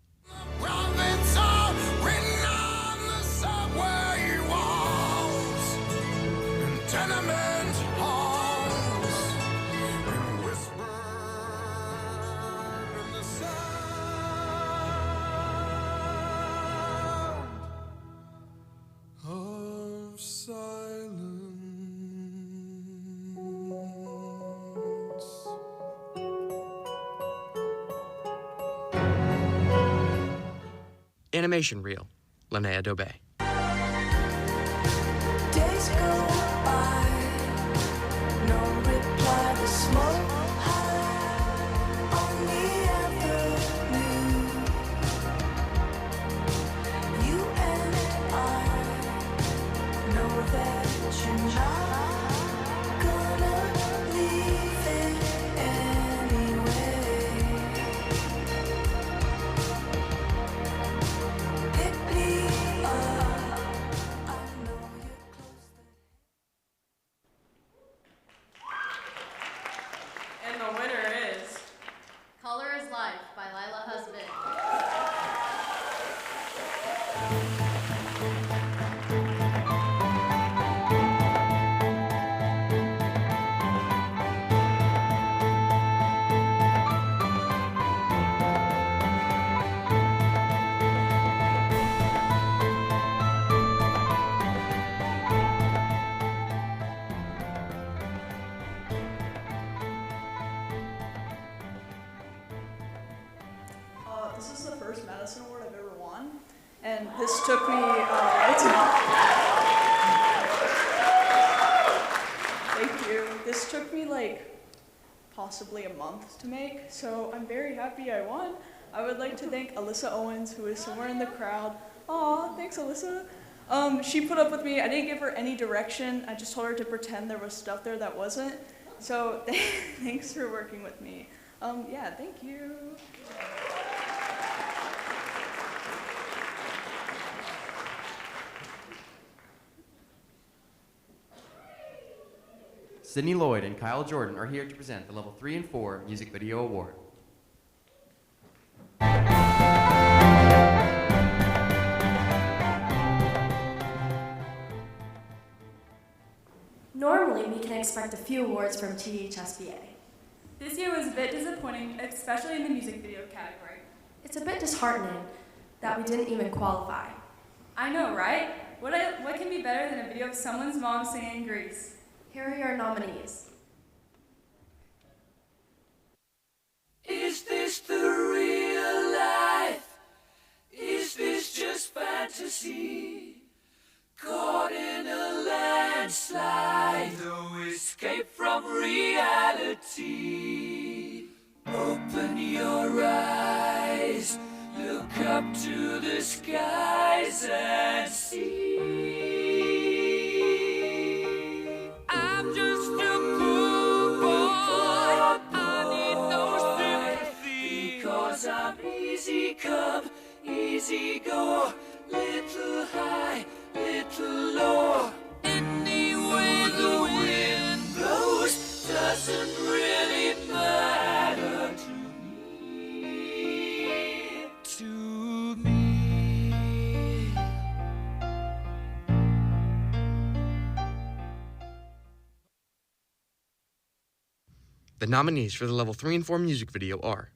Animation Reel, Linnea Dobey. Days go This is the first Madison Award I've ever won, and this took me, thank you. This took me like possibly a month to make, so I'm very happy I won. I would like to thank Alyssa Owens, who is somewhere in the crowd. Aw, thanks Alyssa. She put up with me. I didn't give her any direction. I just told her to pretend there was stuff there that wasn't. So thanks for working with me. Yeah, thank you. Sydney Lloyd and Kyle Jordan are here to present the Level 3 and 4 Music Video Award. Normally, we can expect a few awards from THSBA. This year was a bit disappointing, especially in the music video category. It's a bit disheartening that we didn't even qualify. I know, right? What can be better than a video of someone's mom singing Grease? Here are your nominees. Is this the real life? Is this just fantasy? Caught in a landslide, no escape from reality. Open your eyes, look up to the skies and see. I'm just a poor boy, I need no sympathy, because I'm easy come, easy go, little high, little low. Any way the wind blows doesn't really matter to me. To me. The nominees for the Level 3 and 4 music video are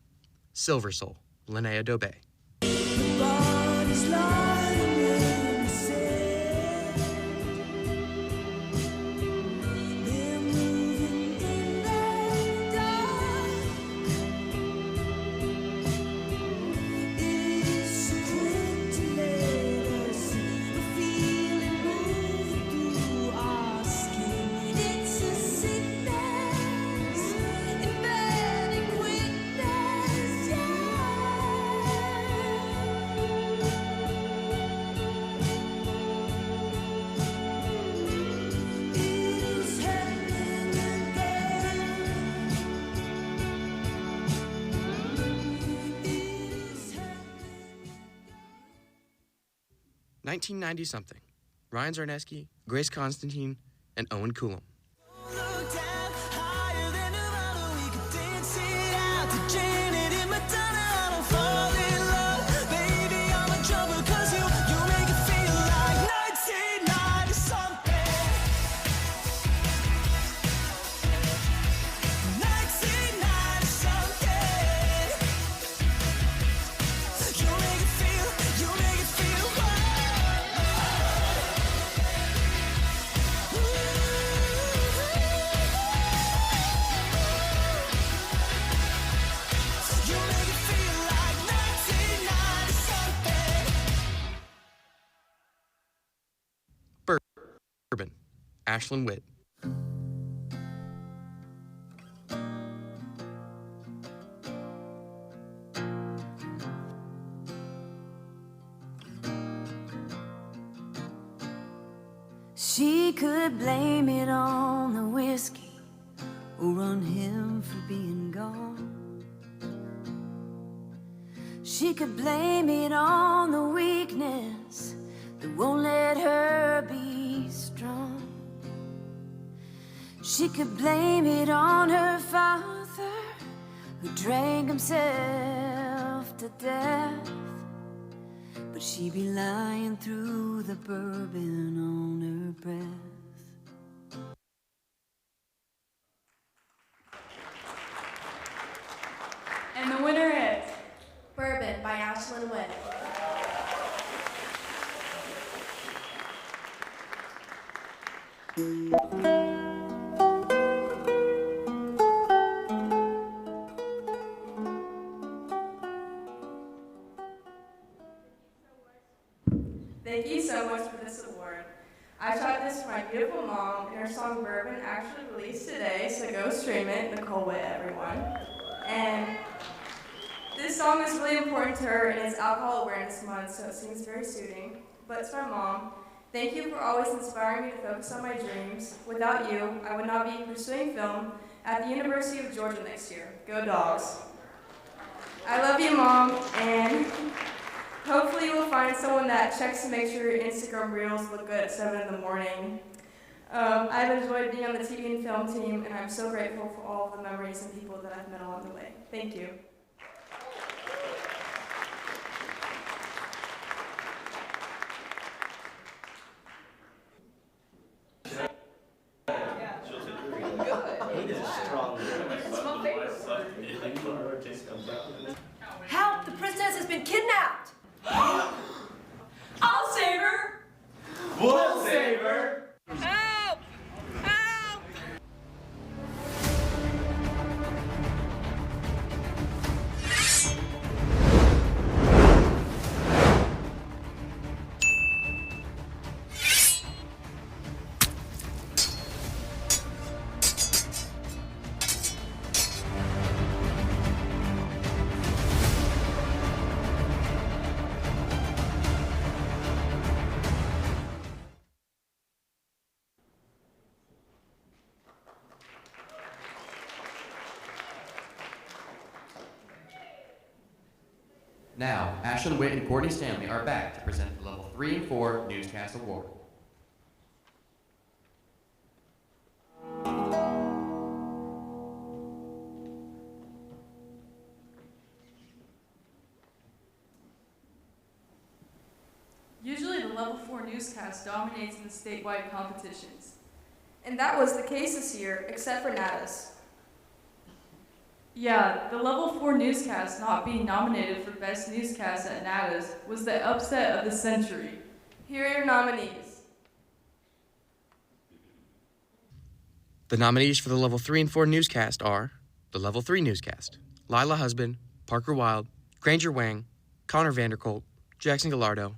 Silver Soul, Linnea Dobey. Body's lying in the sand. They're moving in the dark. It is so quick to let us see the feeling moving through our skin. It's a sickness, embedding quickness, yeah. It's happening again. It's happening. 1990 something. Ryan Zarneski, Grace Constantine, and Owen Coulomb. Look down higher than a mountain. We could dance it out to Janet in Madonna. I don't fall in love, baby. I'm a jumper 'cause you make it feel like 1990 something. 1990 something. You make it feel. You make it feel like 1990 something. Bourbon, Ashlyn Witt. She could blame it on the whiskey or on him for being gone. She could blame it on the weakness that won't let her be strong. She could blame it on her father who drank himself to death. But she'd be lying through the bourbon on her breath. And the winner is Bourbon by Ashlyn Witt. Thank you so much for this award. I shot this for my beautiful mom, and her song Bourbon actually released today, so go stream it. Nicole Witt, everyone. And this song is really important to her, and it's Alcohol Awareness Month, so it seems very suiting. But it's my mom. Thank you for always inspiring me to focus on my dreams. Without you, I would not be pursuing film at the University of Georgia next year. Go Dogs. I love you, Mom, and hopefully you'll find someone that checks to make sure your Instagram reels look good at 7 in the morning. I've enjoyed being on the TV and film team, and I'm so grateful for all of the memories and people that I've met along the way. Thank you. Help! The princess has been kidnapped! I'll save her! We'll save her! Help! Help! Now, Ashlyn Witt and Courtney Stanley are back to present the Level 3 and 4 Newscast Award. Usually the Level 4 newscast dominates in the statewide competitions. And that was the case this year, except for Natas. Yeah, the Level 4 newscast not being nominated for Best Newscast at Natas was the upset of the century. Here are your nominees. The nominees for the Level 3 and 4 Newscast are the Level 3 Newscast: Lila Husband, Parker Wild, Granger Wang, Connor Vanderkolk, Jackson Gallardo,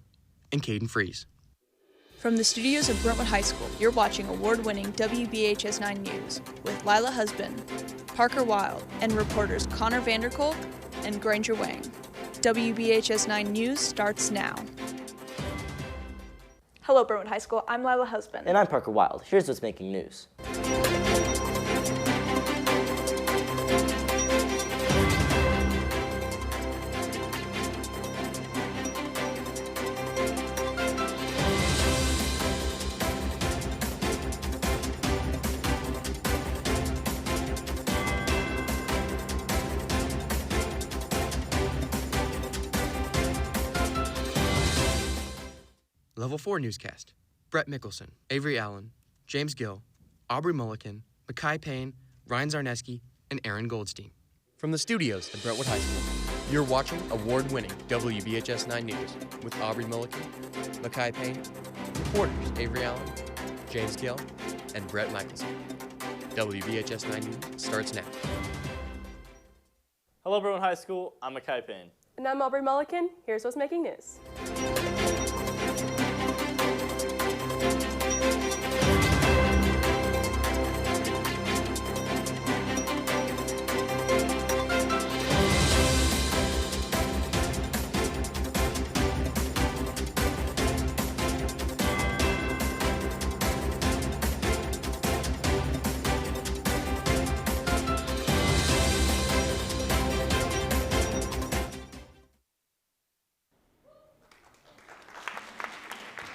and Caden Fries. From the studios of Brentwood High School, you're watching award-winning WBHS 9 News with Lila Husband, Parker Wild, and reporters Connor Vanderkolk and Granger Wang. WBHS 9 News starts now. Hello, Brentwood High School. I'm Lila Husband. And I'm Parker Wild. Here's what's making news. Level 4 Newscast: Brett Mickelson, Avery Allen, James Gill, Aubrey Mulliken, Makai Payne, Ryan Zarneski, and Aaron Goldstein. From the studios at Brentwood High School, you're watching award-winning WBHS 9 News with Aubrey Mulliken, Makai Payne, reporters Avery Allen, James Gill, and Brett Mickelson. WBHS 9 News starts now. Hello, Brentwood High School. I'm Makai Payne. And I'm Aubrey Mulliken. Here's what's making news.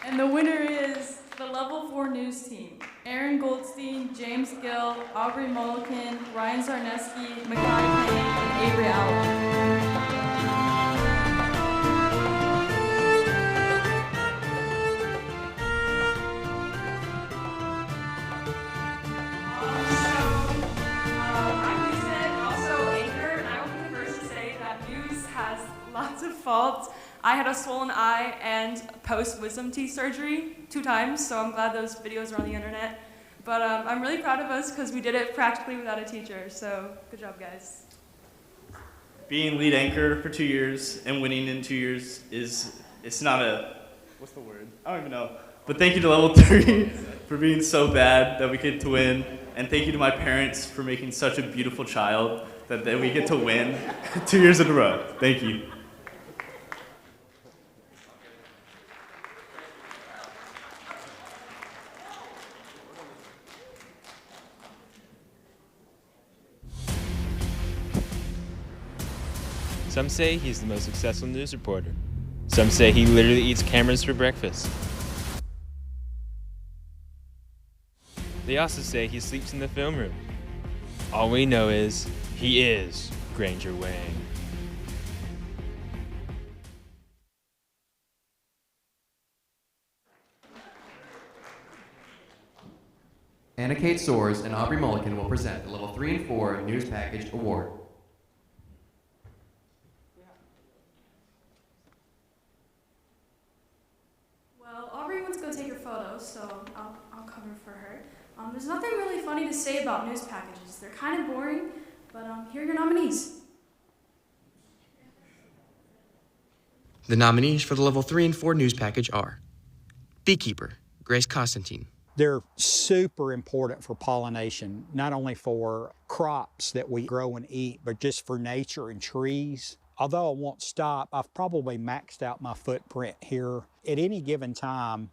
And the winner is the Level 4 News team. Aaron Goldstein, James Gill, Aubrey Mulliken, Ryan Zarneski, Makai Payne, and Avery Allen. I'm Lisa, also anchor, and I will be the first to say that news has lots of faults. I had a swollen eye and post-wisdom teeth surgery 2 times, so I'm glad those videos are on the internet. But I'm really proud of us because we did it practically without a teacher, so good job, guys. Being lead anchor for 2 years and winning in 2 years it's not a what's the word? I don't even know. But thank you to level 3 for being so bad that we get to win. And thank you to my parents for making such a beautiful child that we get to win 2 years in a row. Thank you. Some say he's the most successful news reporter. Some say he literally eats cameras for breakfast. They also say he sleeps in the film room. All we know is he is Granger Wang. Anna Kate Soares and Aubrey Mulligan will present the Level 3 and 4 News Package Award. Well, Aubrey wants to go take her photos, so I'll cover for her. There's nothing really funny to say about news packages. They're kind of boring, but here are your nominees. The nominees for the Level 3 and 4 News Package are Beekeeper, Grace Constantine. They're super important for pollination, not only for crops that we grow and eat, but just for nature and trees. Although I won't stop, I've probably maxed out my footprint here. At any given time,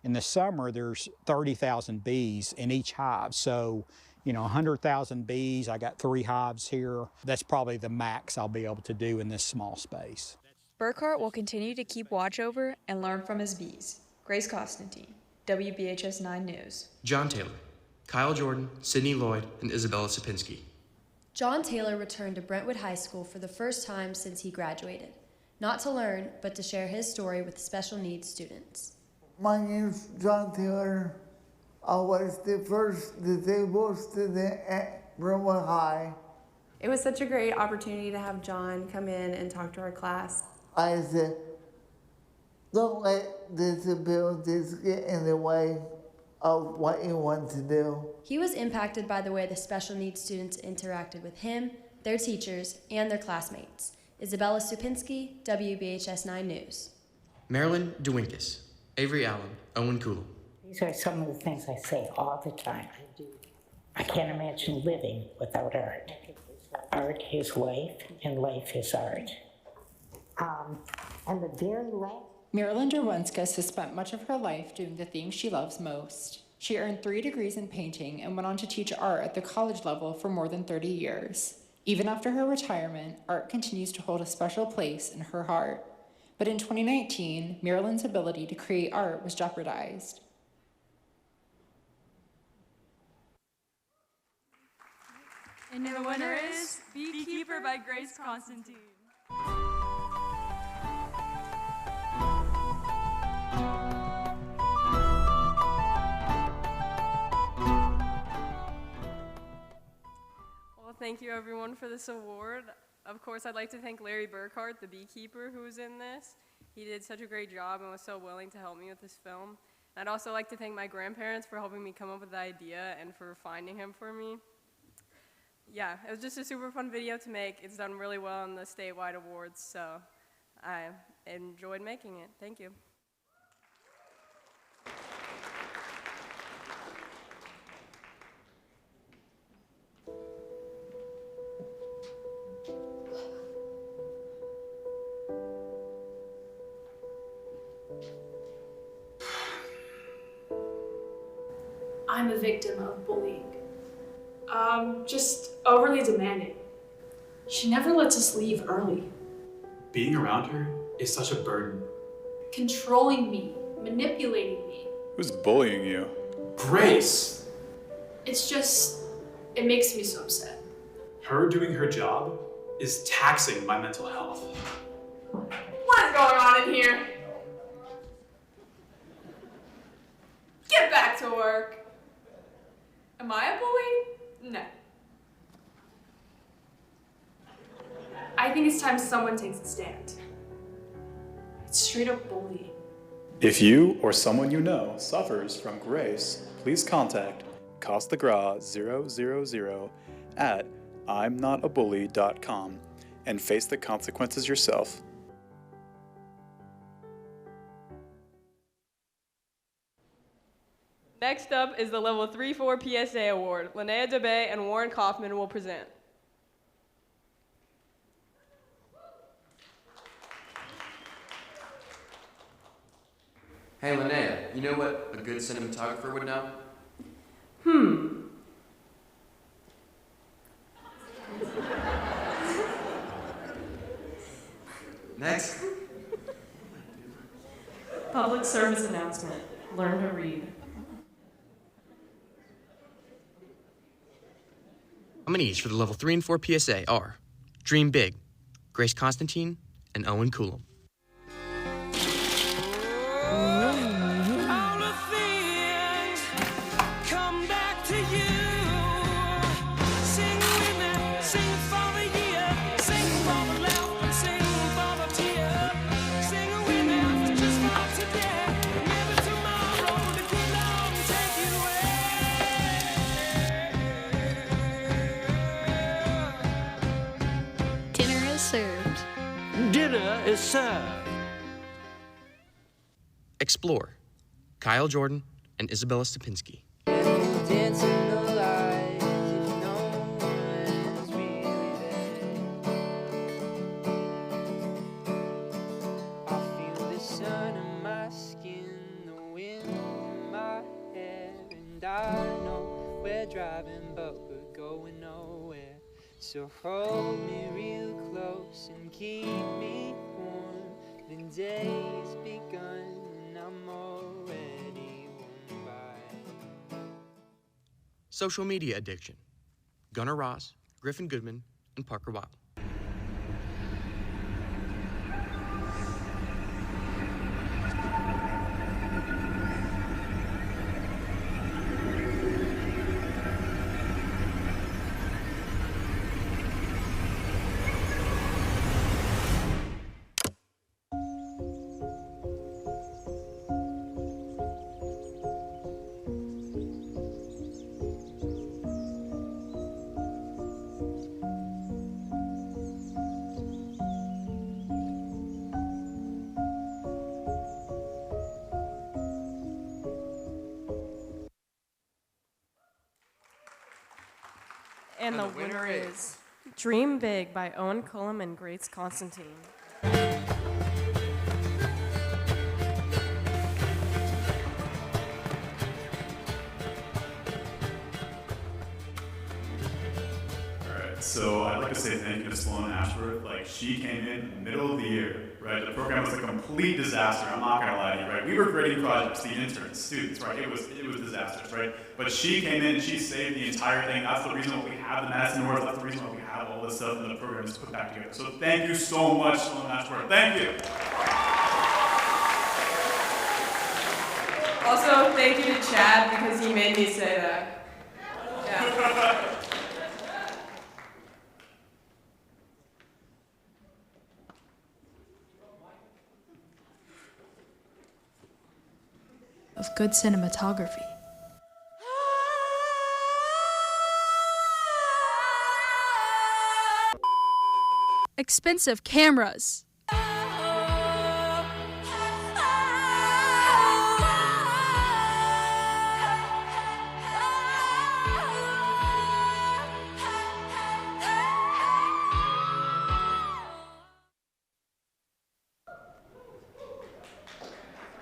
in the summer, there's 30,000 bees in each hive. So, 100,000 bees, I got 3 hives here. That's probably the max I'll be able to do in this small space. Burkhart will continue to keep watch over and learn from his bees. Grace Constantine, WBHS 9 News. John Taylor, Kyle Jordan, Sydney Lloyd, and Isabella Sapinski. John Taylor returned to Brentwood High School for the first time since he graduated. Not to learn, but to share his story with special needs students. My name's John Taylor. I was the first disabled student at Brentwood High. It was such a great opportunity to have John come in and talk to our class. I said, don't let disabilities get in the way of what you want to do. He was impacted by the way the special needs students interacted with him, their teachers, and their classmates. Isabella Supinski, WBHS 9 News. Marilyn DeWinkus, Avery Allen, Owen Coolum. These are some of the things I say all the time. I can't imagine living without art. Art is life, and life is art. And the very last... Marilyn Derwenskus has spent much of her life doing the things she loves most. She earned 3 degrees in painting and went on to teach art at the college level for more than 30 years. Even after her retirement, art continues to hold a special place in her heart. But in 2019, Marilyn's ability to create art was jeopardized. And the winner is Beekeeper by Grace Constantine. Well, thank you everyone for this award. Of course, I'd like to thank Larry Burkhart, the beekeeper who was in this. He did such a great job and was so willing to help me with this film. I'd also like to thank my grandparents for helping me come up with the idea and for finding him for me. Yeah, it was just a super fun video to make. It's done really well in the statewide awards, so I enjoyed making it. Thank you. I'm a victim of bullying. Just overly demanding. She never lets us leave early. Being around her is such a burden. Controlling me, manipulating me. Who's bullying you? Grace! It makes me so upset. Her doing her job is taxing my mental health. What is going on in here? Get back to work. Am I a bully? No. I think it's time someone takes a stand. It's straight up bullying. If you or someone you know suffers from Grace, please contact CostTheGras 000 at I'mNotABully.com and face the consequences yourself. Next up is the Level 3-4 PSA Award. Linnea DeBay and Warren Kaufman will present. Hey, Linnea, you know what a good cinematographer would know? Next. Public service announcement. Learn to read. Nominees for the Level 3 and 4 PSA are Dream Big, Grace Constantine, and Owen Coulomb. Dinner is served. Explore, Kyle Jordan and Isabella Stupinski. Driving, but we're going nowhere. So hold me real close and keep me warm. The day's begun and I'm already warm by. Social Media Addiction, Gunnar Ross, Griffin Goodman, and Parker Wild. And the winner is Dream Big by Owen Coulomb and Grace Constantine. So I'd like to say thank you to Sloan Ashworth. Like, she came in the middle of the year, right? The program was a complete disaster. I'm not gonna lie to you, right? We were grading projects, the interns, students, right? It was disastrous, right? But she came in and she saved the entire thing. That's the reason why we have the Madison Awards. That's the reason why we have all this stuff and the program is put back together. So thank you so much, Sloan Ashworth. Thank you. Also, thank you to Chad because he made me say that. Yeah. Of good cinematography. Expensive cameras.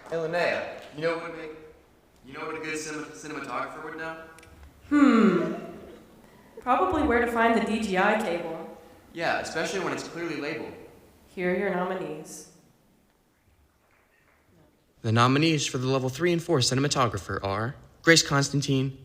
Hey, Linnea, you know what a good cinematographer would know? Probably where to find the DGI cable. Yeah, especially when it's clearly labeled. Here are your nominees. The nominees for the Level 3 and 4 cinematographer are Grace Constantine,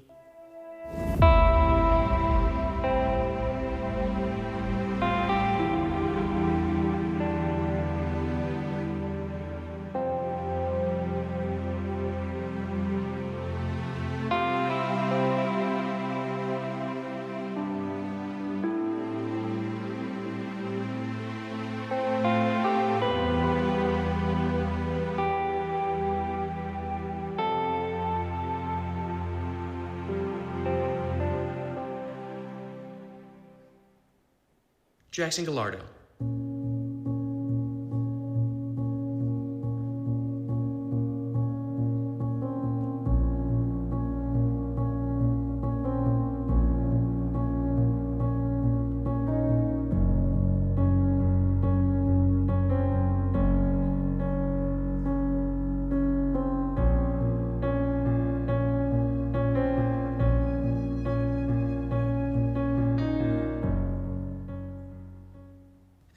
Jackson Gallardo.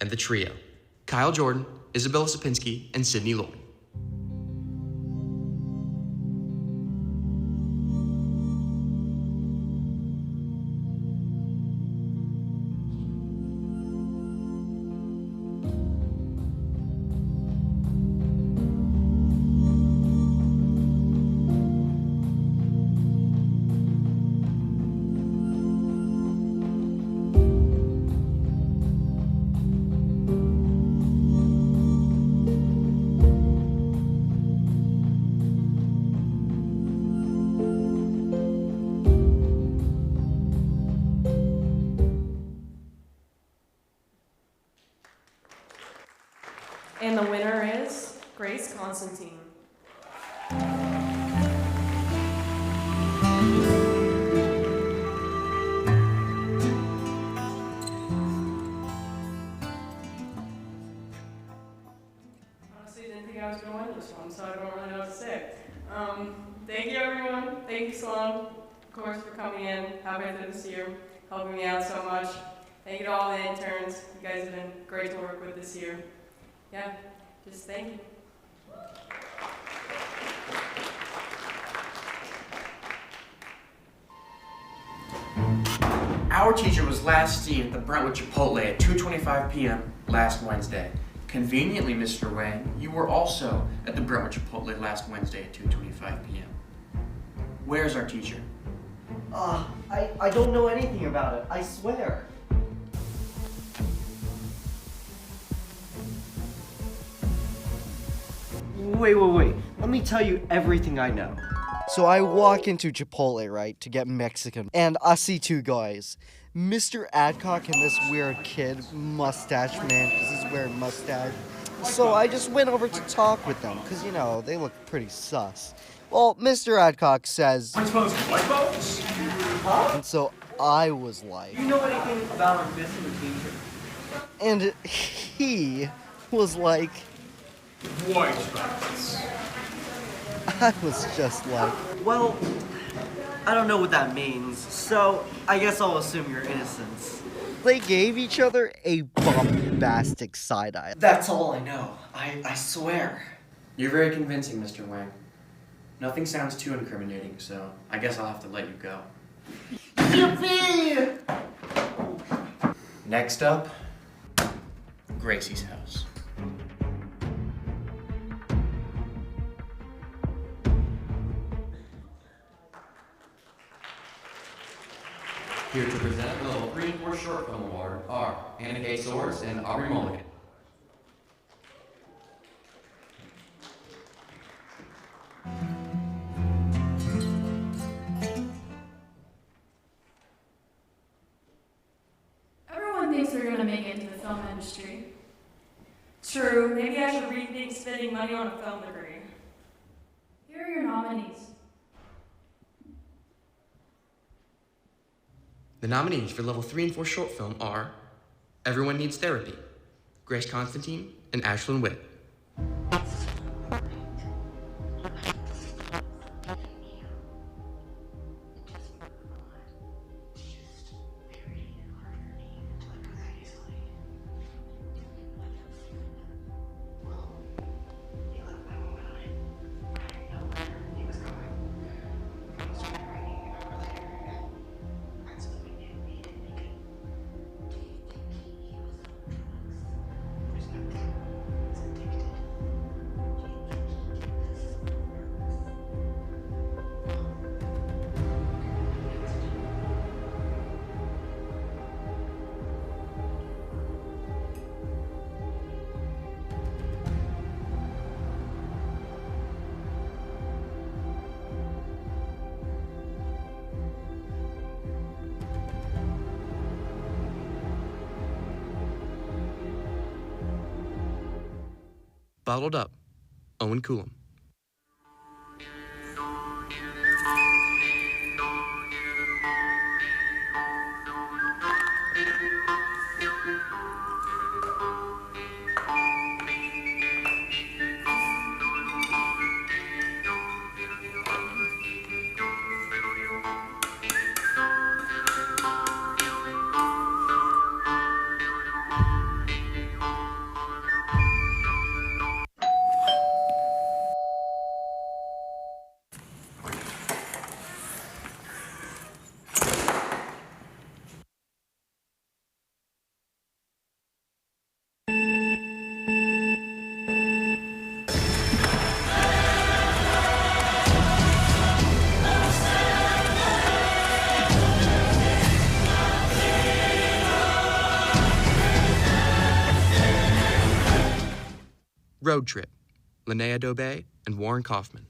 and the trio, Kyle Jordan, Isabella Sapinski, and Sydney Lloyd. And the winner is Grace Constantine. Honestly, didn't think I was going to win this one, so I don't really know what to say. Thank you, everyone. Thank you, Sloan, of course, for coming in halfway through this year, helping me out so much. Thank you to all the interns. You guys have been great to work with this year. Yeah, just thank you. Our teacher was last seen at the Brentwood Chipotle at 2:25 p.m. last Wednesday. Conveniently, Mr. Wang, you were also at the Brentwood Chipotle last Wednesday at 2:25 p.m. Where's our teacher? I don't know anything about it, I swear. Wait. Let me tell you everything I know. So I walk into Chipotle, right, to get Mexican, and I see two guys. Mr. Adcock and this weird kid, mustache man, because he's wearing mustache. So I just went over to talk with them, because, you know, they look pretty sus. Well, Mr. Adcock says... White folks? Huh? And so I was like... Do you know anything about our missing teacher? And he was like... White folks. I was just like... Well, I don't know what that means, so I guess I'll assume your innocence. They gave each other a bombastic side-eye. That's all I know. I swear. You're very convincing, Mr. Wang. Nothing sounds too incriminating, so I guess I'll have to let you go. Yippee! Next up, Gracie's house. Here to present the Level 3 and 4 Short Film Award are Anna Kay Soares and Aubrey Mulligan. Everyone thinks they're going to make it into the film industry. True, maybe I should rethink spending money on a film degree. Here are your nominees. The nominees for Level 3 and 4 Short Film are Everyone Needs Therapy, Grace Constantine, and Ashlyn Witt. Bottled Up, Owen Coulomb. Road Trip, Linnea Dobey, and Warren Kaufman.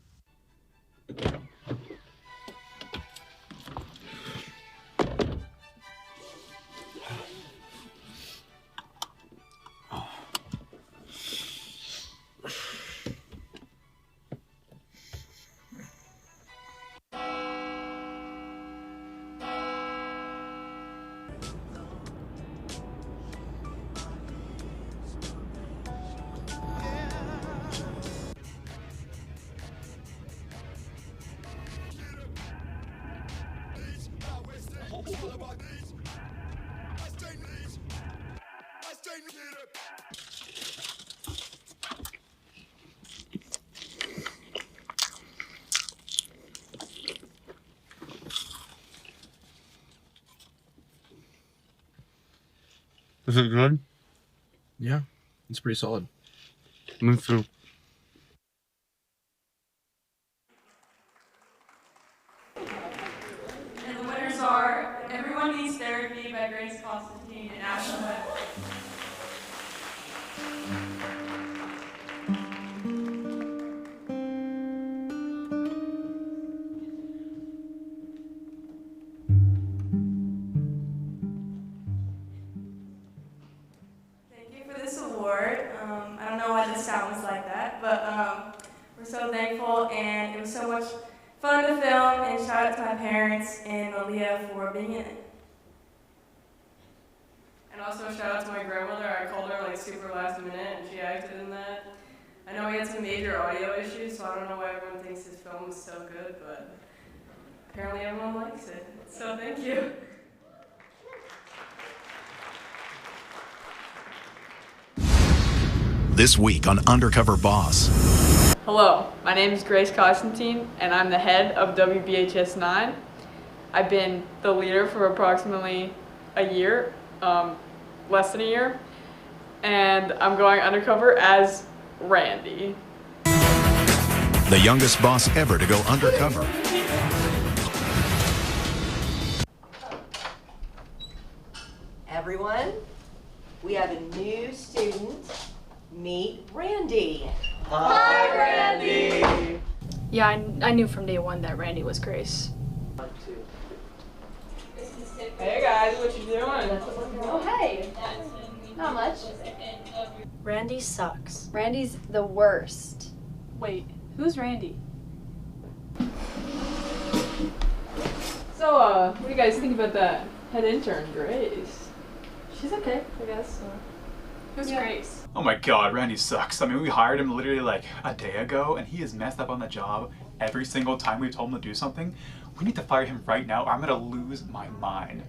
Is it good? Yeah, it's pretty solid. Move through. And the winners are Everyone Needs Therapy by Grace Constantine and Ashley Webb. I don't know why this sounds like that, but we're so thankful, and it was so much fun to film, and shout out to my parents and Malia for being in it. And also shout out to my grandmother. I called her like super last minute, and she acted in that. I know we had some major audio issues, so I don't know why everyone thinks this film is so good, but apparently everyone likes it. So thank you. This week on Undercover Boss. Hello, my name is Grace Constantine, and I'm the head of WBHS 9. I've been the leader for approximately a year, less than a year, and I'm going undercover as Randy. The youngest boss ever to go undercover. Everyone, we have a new student. Meet Randy. Hi, Randy. Yeah, I knew from day one that Randy was Grace. Hey guys, what you doing? Oh, hey. Not much. Randy sucks. Randy's the worst. Wait, who's Randy? So, what do you guys think about that head intern, Grace? She's okay, I guess. Who's Grace? Oh my god, Randy sucks. I mean, we hired him literally like a day ago, and he has messed up on the job every single time we've told him to do something. We need to fire him right now, or I'm gonna lose my mind.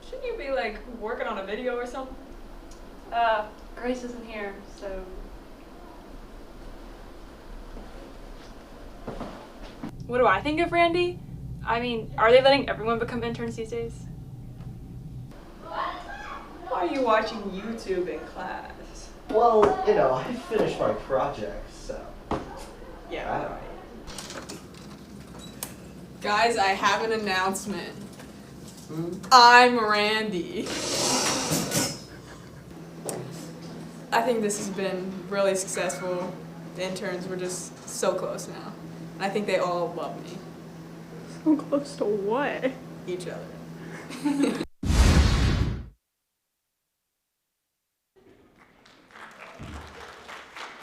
Shouldn't you be like working on a video or something? Grace isn't here, so. What do I think of Randy? I mean, are they letting everyone become interns these days? Why are you watching YouTube in class? Well, you know, I finished my project, so. Yeah. Guys, I have an announcement. I'm Randy. I think this has been really successful. The interns were just so close now. And I think they all love me. So close to what? Each other.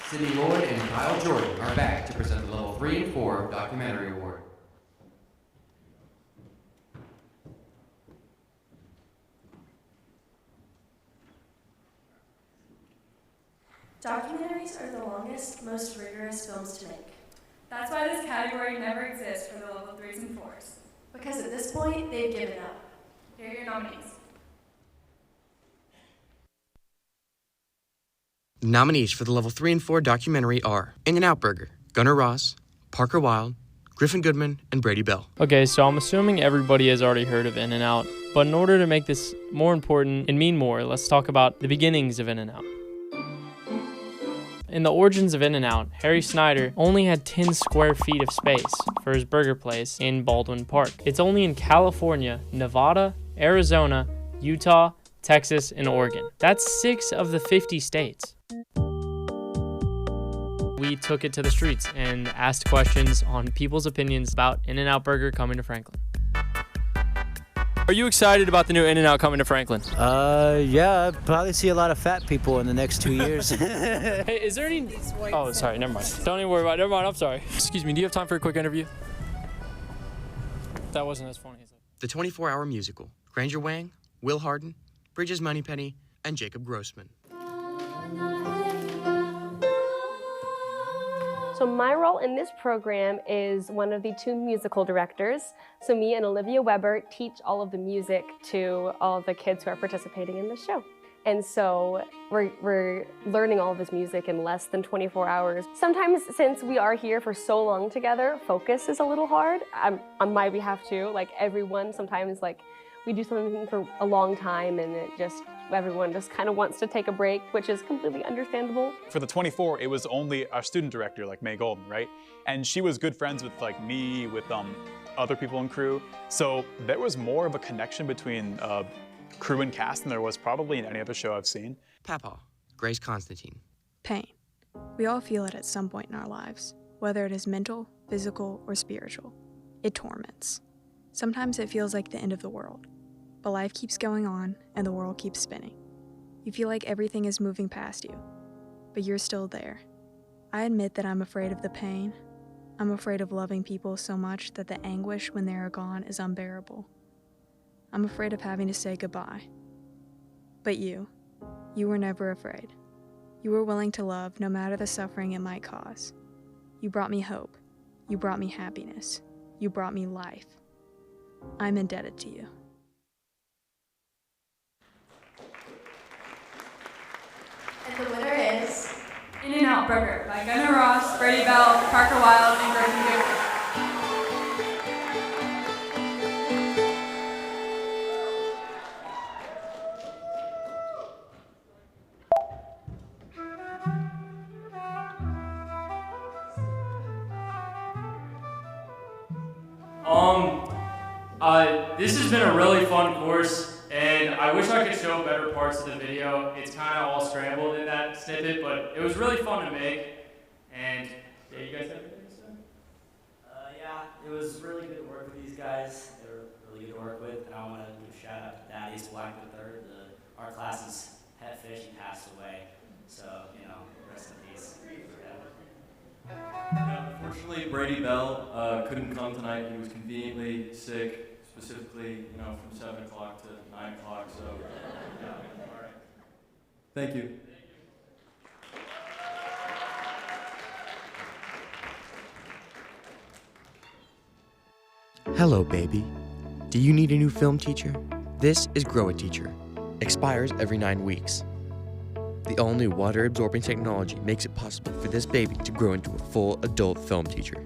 Sydney Lloyd and Kyle Jordan are back to present the Level 3 and 4 Documentary Award. Documentaries are the longest, most rigorous films to make. That's why this category never exists for the level 3s and 4s. Because at this point, they've given up. Here are your nominees. The nominees for the Level 3 and 4 documentary are In-N-Out Burger, Gunnar Ross, Parker Wilde, Griffin Goodman, and Brady Bell. Okay, so I'm assuming everybody has already heard of In-N-Out, but in order to make this more important and mean more, let's talk about the beginnings of In-N-Out. In the origins of In-N-Out, Harry Snyder only had 10 square feet of space for his burger place in Baldwin Park. It's only in California, Nevada, Arizona, Utah, Texas, and Oregon. That's 6 of the 50 states. We took it to the streets and asked questions on people's opinions about In-N-Out Burger coming to Franklin. Are you excited about the new In-N-Out coming to Franklin? Yeah, I'll probably see a lot of fat people in the next 2 years. Hey, is there any... Oh, sorry, never mind. Don't even worry about it. Never mind, I'm sorry. Excuse me, do you have time for a quick interview? That wasn't as funny as that. The 24-hour musical. Granger Wang, Will Hardin, Bridges Moneypenny, and Jacob Grossman. So my role in this program is one of the 2 musical directors. So me and Olivia Weber teach all of the music to all of the kids who are participating in the show. And so we're learning all of this music in less than 24 hours. Sometimes, since we are here for so long together, focus is a little hard. On my behalf too, like everyone, sometimes like we do something for a long time and everyone just kind of wants to take a break, which is completely understandable. For the 24, it was only our student director, like May Golden, right? And she was good friends with like me, with other people in crew. So there was more of a connection between crew and cast than there was probably in any other show I've seen. Papa, Grace Constantine. Pain. We all feel it at some point in our lives, whether it is mental, physical, or spiritual. It torments. Sometimes it feels like the end of the world. But life keeps going on, and the world keeps spinning. You feel like everything is moving past you, but you're still there. I admit that I'm afraid of the pain. I'm afraid of loving people so much that the anguish when they are gone is unbearable. I'm afraid of having to say goodbye. But you were never afraid. You were willing to love no matter the suffering it might cause. You brought me hope. You brought me happiness. You brought me life. I'm indebted to you. And the winner is In-N-Out Burger by Gunnar Ross, Brady Bell, Parker Wild, and Grayson Jacob. This has been a really fun course, and I wish I could show better parts of the video. It's kind of all scrambled in that snippet, but it was really fun to make. And yeah, you guys have anything to say? Yeah, it was really good to work with these guys. They were really good to work with, and I want to give a shout out to Thaddeus Black III. Our class's pet fish, he passed away. So, rest in peace. Yeah, unfortunately, Brady Bell couldn't come tonight. He was conveniently sick, specifically, from 7 o'clock to 9 o'clock. So, yeah, all right. Thank you. Hello, baby. Do you need a new film teacher? This is Grow a Teacher. Expires every 9 weeks. The all-new water-absorbing technology makes it possible for this baby to grow into a full adult film teacher.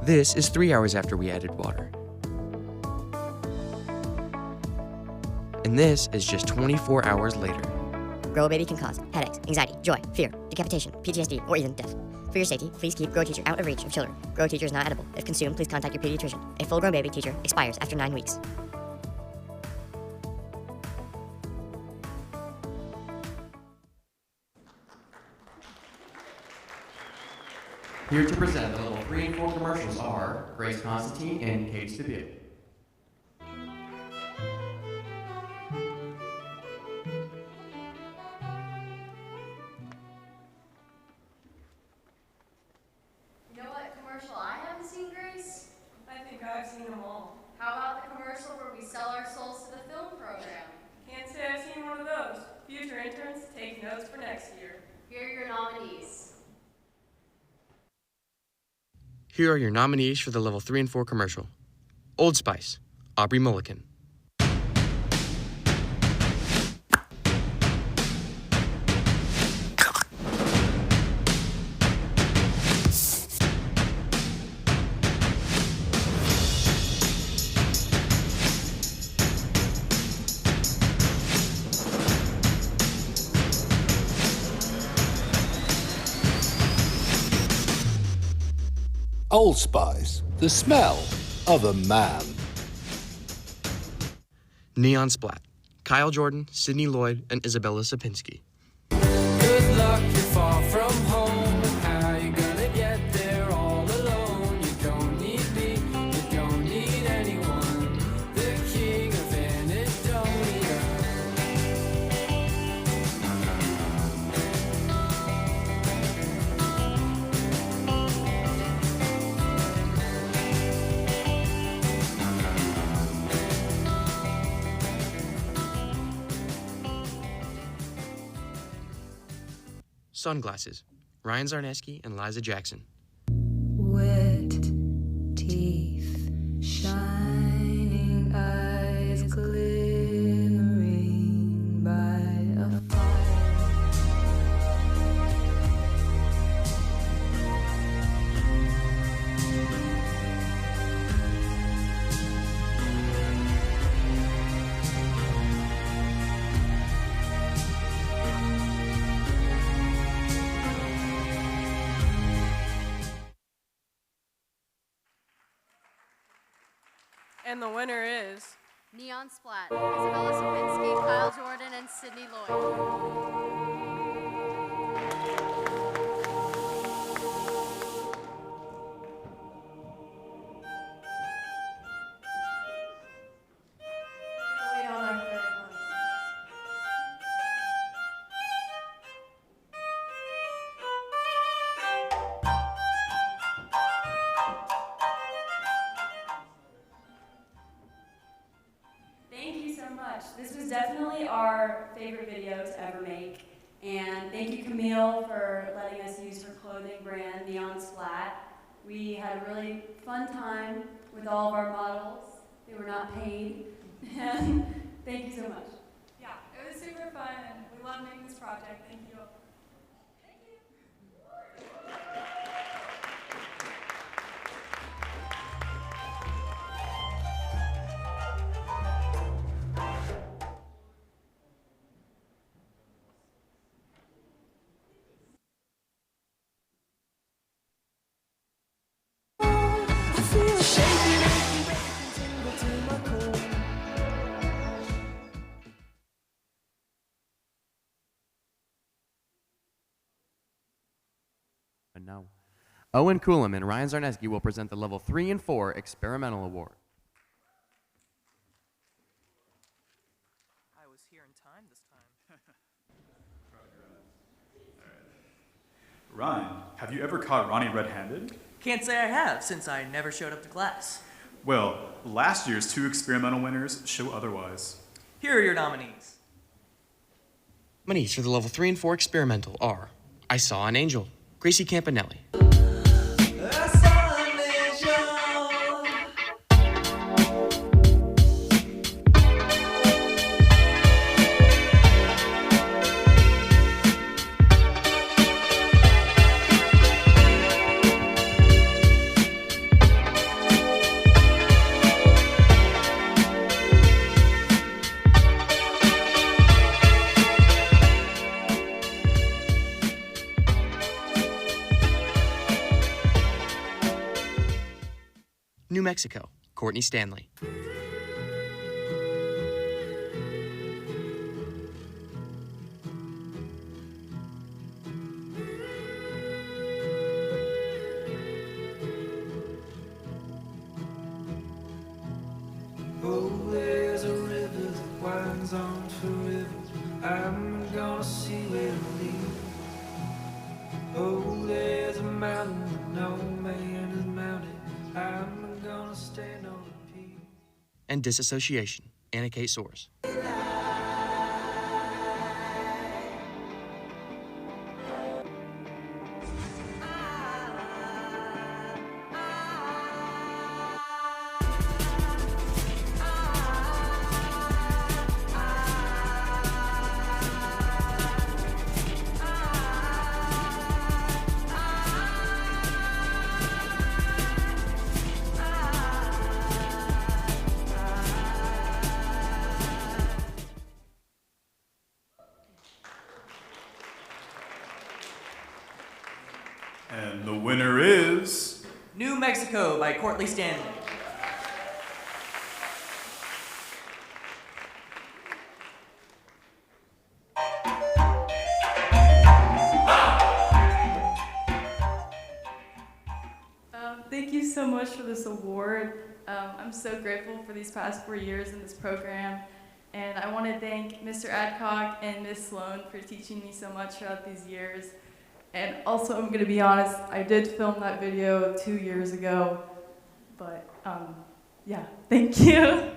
This is 3 hours after we added water. And this is just 24 hours later. Grow a baby can cause headaches, anxiety, joy, fear, decapitation, PTSD, or even death. For your safety, please keep Grow a Teacher out of reach of children. Grow a Teacher is not edible. If consumed, please contact your pediatrician. A full-grown baby teacher expires after 9 weeks. Here to present the level 3 and 4 commercials are Grace Constantine and Kate Stabile. You know what commercial I haven't seen, Grace? I think I've seen them all. How about the commercial where we sell our souls to the film program? Can't say I've seen one of those. Future interns, take notes for next year. Here are your nominees. Here are your nominees for the level 3 and 4 commercial. Old Spice, Aubrey Mulligan. Old Spice, the smell of a man. Neon Splat, Kyle Jordan, Sydney Lloyd, and Isabella Sapinski. Good luck, you're far from home. How you gonna get there all alone? You don't need me, you don't need anyone. The king of Anhedonia. Sunglasses, Ryan Zarneski and Liza Jackson. Wet teeth, shining eyes glimmering by a And the winner is Neon Splat, Isabella Sapinski, Kyle Jordan, and Sydney Lloyd. Wait on our third one. Thank you so much. This was definitely our favorite video to ever make. And thank you, Camille, for letting us use her clothing brand, Neon Splat. We had a really fun time with all of our models. They were not paid. And thank you so much. Yeah, it was super fun, and we love making this project. Thank you. And now, Owen Coolum and Ryan Zarneski will present the Level 3 and 4 Experimental Award. I was here in time this time. Ryan, have you ever caught Ronnie red-handed? Can't say I have, since I never showed up to class. Well, last year's 2 experimental winners show otherwise. Here are your nominees. Nominees for the Level 3 and 4 Experimental are I Saw an Angel, Gracie Campanelli. New Mexico, Courtney Stanley. Oh, there's a river that winds on forever. I'm gonna see where it leads. Oh, there's a mountain that no man has mounted. I'm gonna stand on the peak. And Disassociation, Anna Kate Soares. And the winner is... New Mexico by Courtney Stanley. so much for this award. I'm so grateful for these past 4 years in this program. And I want to thank Mr. Adcock and Ms. Sloan for teaching me so much throughout these years. And also, I'm going to be honest, I did film that video 2 years ago. But, yeah, thank you.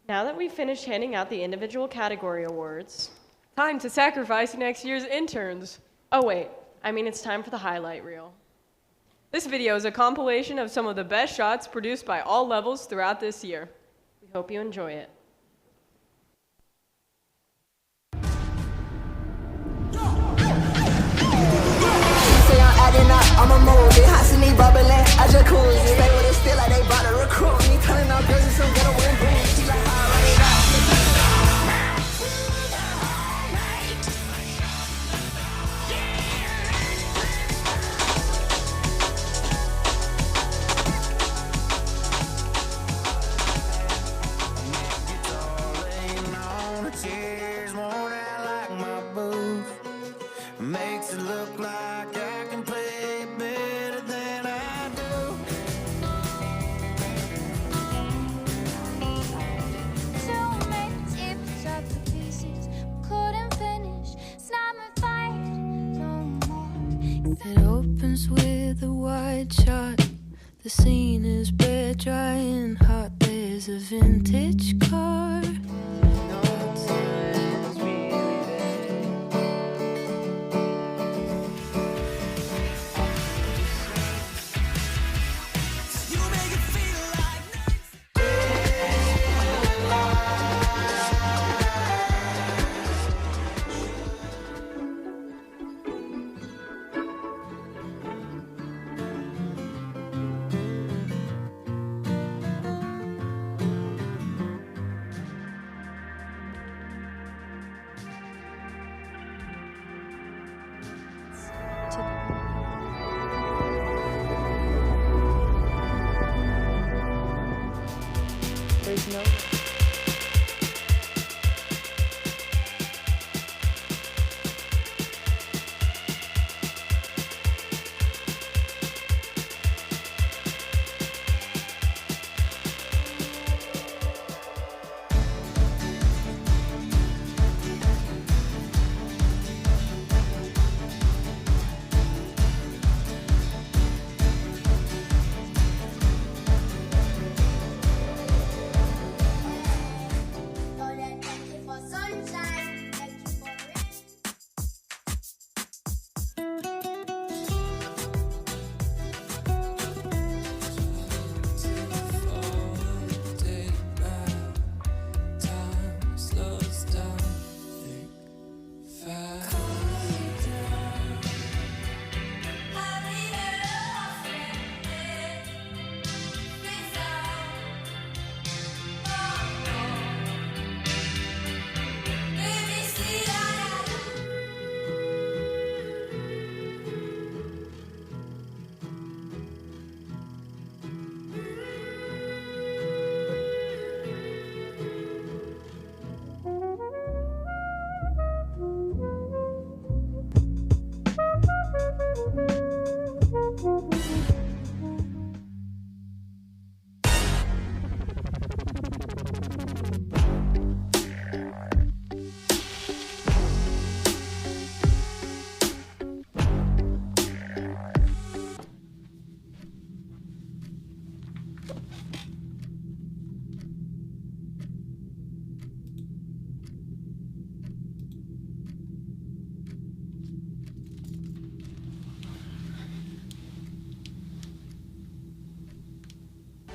Now that we've finished handing out the individual category awards, time to sacrifice next year's interns. Oh wait, I mean it's time for the highlight reel. This video is a compilation of some of the best shots produced by all levels throughout this year. We hope you enjoy it. Say I'm adding up, I'm a movie. Hot bubbling, a jacuzzi. Stay with it still like they about to recruit me. Telling our girls some getaway booty. She like, I'll run it up. Tears won't out like my boots. Makes it look like I can play it better than I do. So many tips up the pieces, couldn't finish. It's not my fight no more. If it opens with a wide shot, the scene is bare, dry and hot. There's a vintage car. There's no...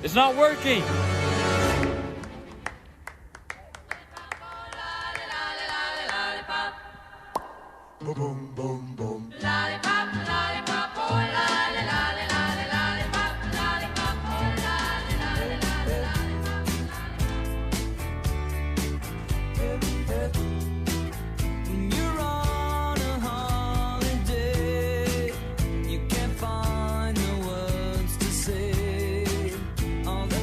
It's not working. Boom, boom, boom. When you're on a holiday, you can't find the words to say all the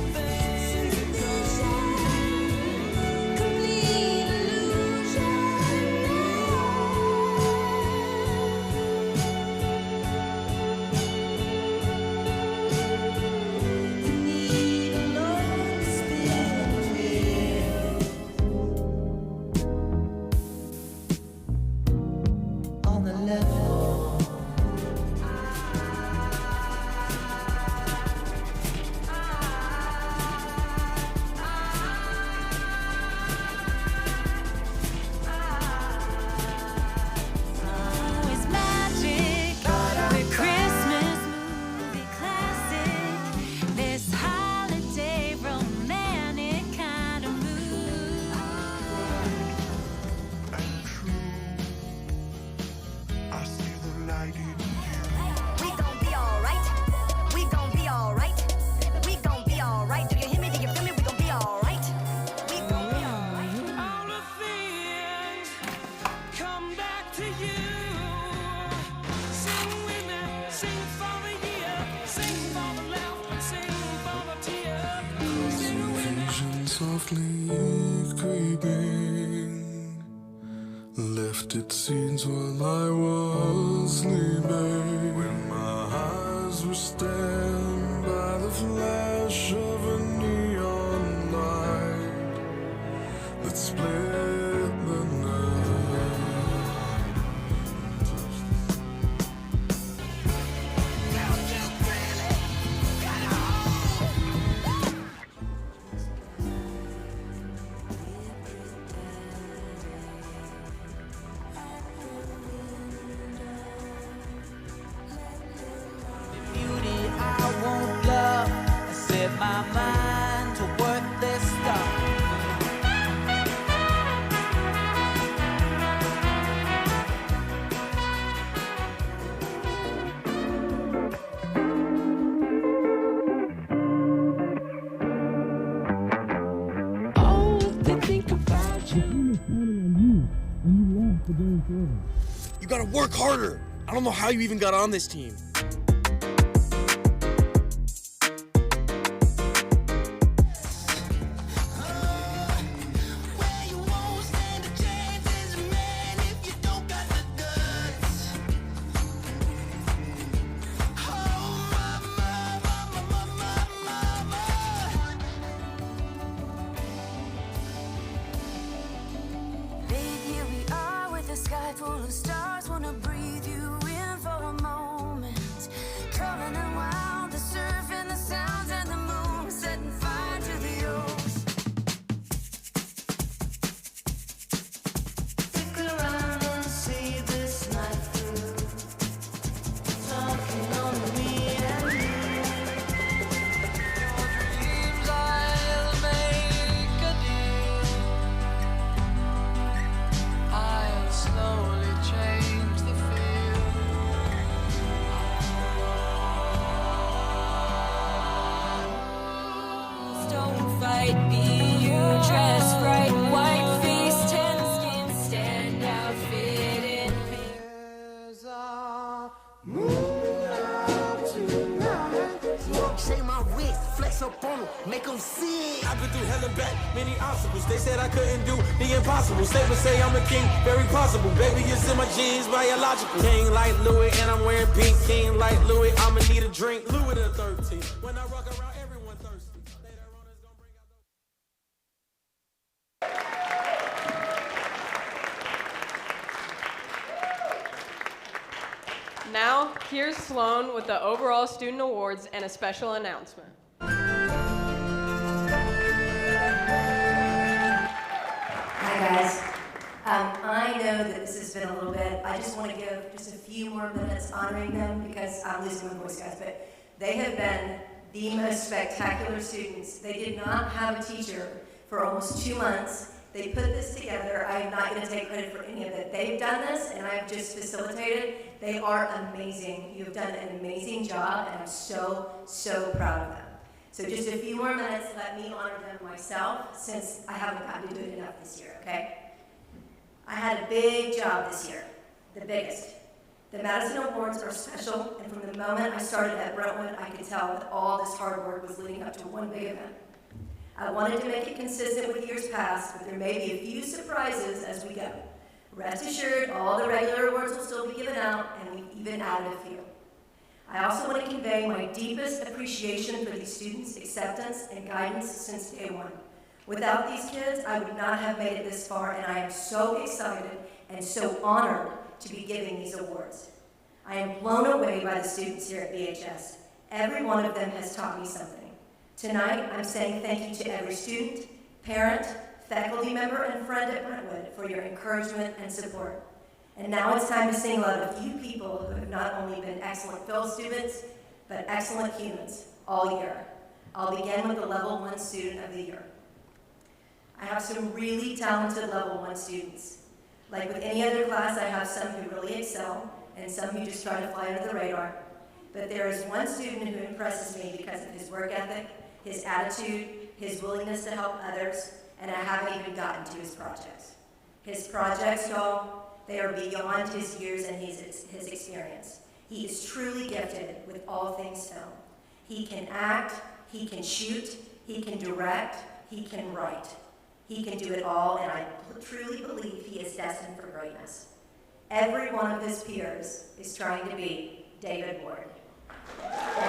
sleeping. Left its scenes while I was sleeping. When my eyes were stabbed by the flash of a neon light that split the night. Beauty I won't love. I set my mind to worthless stuff. Oh, they think about you. You gotta work harder. I don't know how you even got on this team. Babe, here we are with a sky full of stars. Wanna breathe you in for a moment. Curling and wild, the surf and the sounds and the moon setting fire to the ocean. Stick around and see this night through. Talking on me and you. Your dreams, I'll make a deal. I'll slowly change the field. Don't fight me, you dress right, white face, tan skin, stand out, fit in me. There's a moon out tonight. Smoke, shake my wrist, flex up on them, make them see. I've been through hell and back, many obstacles. They said I couldn't do the impossible. Statements say I'm a king, very possible. Baby, it's in my genes, biological. King like Louis, and I'm wearing pink. King like Louis, I'ma need a drink. Louis the 13th. When I rock around, everyone thirsty. Now, here's Sloan with the overall student awards and a special announcement. Hi guys. I know that this has been a little bit. I just want to give just a few more minutes honoring them because I'm losing my voice, guys. But they have been the most spectacular students. They did not have a teacher for almost 2 months. They put this together. I am not going to take credit for any of it. They've done this, and I've just facilitated. They are amazing. You have done an amazing job, and I'm so, so proud of them. So just a few more minutes, let me honor them myself, since I haven't gotten to do it enough this year, okay? I had a big job this year, the biggest. The Madison Awards are special, and from the moment I started at Brentwood, I could tell that all this hard work was leading up to one big event. I wanted to make it consistent with years past, but there may be a few surprises as we go. Rest assured, all the regular awards will still be given out, and we've even added a few. I also want to convey my deepest appreciation for these students' acceptance and guidance since day one. Without these kids, I would not have made it this far, and I am so excited and so honored to be giving these awards. I am blown away by the students here at BHS. Every one of them has taught me something. Tonight, I'm saying thank you to every student, parent, faculty member, and friend at Brentwood for your encouragement and support. And now it's time to single out a few people who have not only been excellent Phil students, but excellent humans all year. I'll begin with the Level 1 Student of the Year. I have some really talented Level 1 students. Like with any other class, I have some who really excel, and some who just try to fly under the radar. But there is one student who impresses me because of his work ethic, his attitude, his willingness to help others, and I haven't even gotten to his projects. His projects, y'all, they are beyond his years and his experience. He is truly gifted with all things film. He can act, he can shoot, he can direct, he can write. He can do it all, and I truly believe he is destined for greatness. Every one of his peers is trying to be David Ward. Hold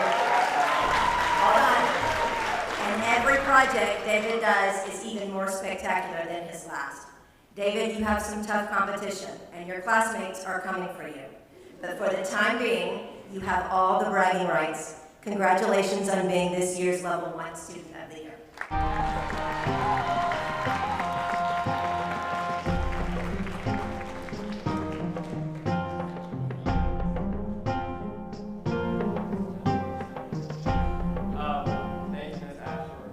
on. And every project David does is even more spectacular than his last. David, you have some tough competition, and your classmates are coming for you. But for the time being, you have all the bragging rights. Congratulations on being this year's Level 1 Student of the Year. Thank you, Ms. Ashford.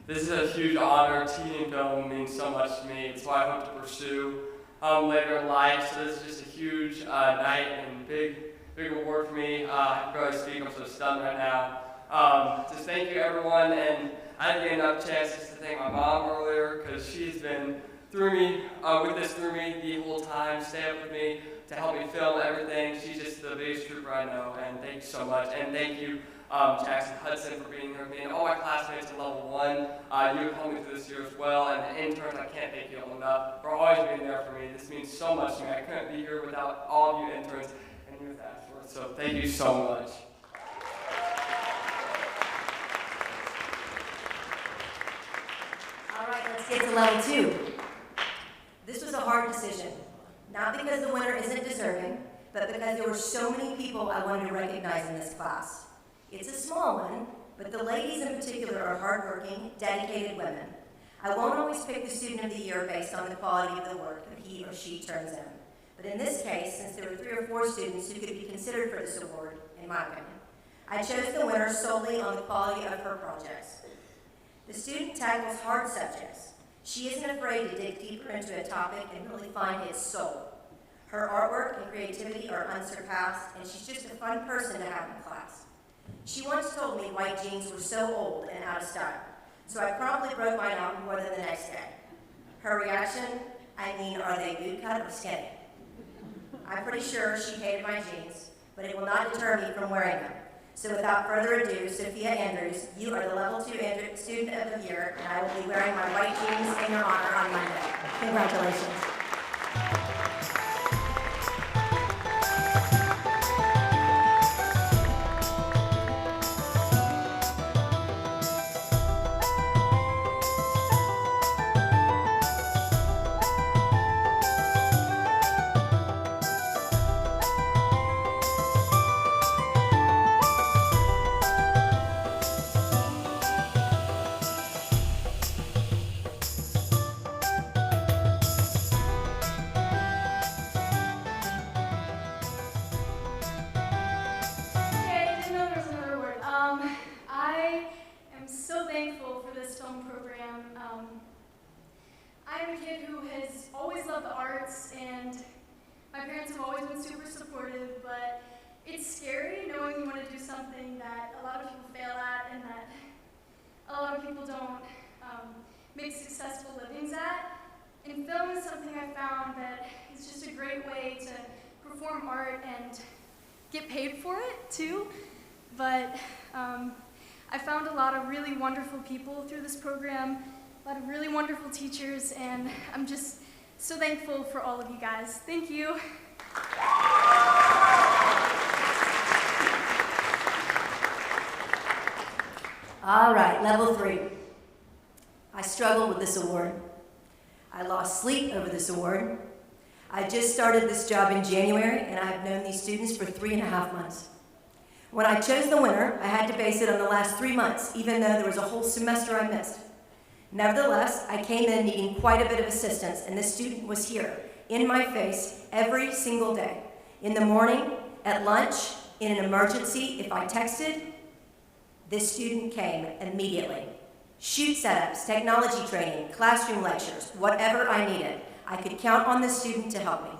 This is a huge honor. Teaching film means so much to me. It's what I hope to pursue later in life. So this is just a huge night and big award for me. I can barely speak. I'm so stunned right now. Just thank you, everyone. And I didn't get enough chances to thank my mom earlier because she's been through me the whole time, stay up with me to help me film everything. She's just the biggest trooper I know. And thank you so much. And thank you, Jackson Hudson, for being here with me, and all my classmates in Level 1. You have helped me through this year as well, and the interns, I can't thank you all enough for always being there for me. This means so much to me. I couldn't be here without all of you interns and you with Ashford, so thank you so much. All right, let's get to Level 2. This was a hard decision, not because the winner isn't deserving, but because there were so many people I wanted to recognize in this class. It's a small one, but the ladies in particular are hardworking, dedicated women. I won't always pick the Student of the Year based on the quality of the work that he or she turns in. But in this case, since there were 3 or 4 students who could be considered for this award, in my opinion, I chose the winner solely on the quality of her projects. The student tackles hard subjects. She isn't afraid to dig deeper into a topic and really find its soul. Her artwork and creativity are unsurpassed, and she's just a fun person to have in class. She once told me white jeans were so old and out of style, so I promptly broke mine out and wore them the next day. Her reaction, I mean, are they boot cut or skinny? I'm pretty sure she hated my jeans, but it will not deter me from wearing them. So without further ado, Sophia Andrews, you are the Level 2 Student of the Year, and I will be wearing my white jeans in your honor on Monday. Congratulations. I'm a kid who has always loved the arts, and my parents have always been super supportive, but it's scary knowing you want to do something that a lot of people fail at and that a lot of people don't make successful livings at. And film is something I found that is just a great way to perform art and get paid for it too. But I found a lot of really wonderful people through this program, a lot of really wonderful teachers, and I'm just so thankful for all of you guys. Thank you. All right, Level 3. I struggled with this award. I lost sleep over this award. I just started this job in January, and I have known these students for 3.5 months. When I chose the winner, I had to base it on the last 3 months, even though there was a whole semester I missed. Nevertheless, I came in needing quite a bit of assistance, and this student was here, in my face, every single day. In the morning, at lunch, in an emergency, if I texted, this student came immediately. Shoot setups, technology training, classroom lectures, whatever I needed, I could count on this student to help me.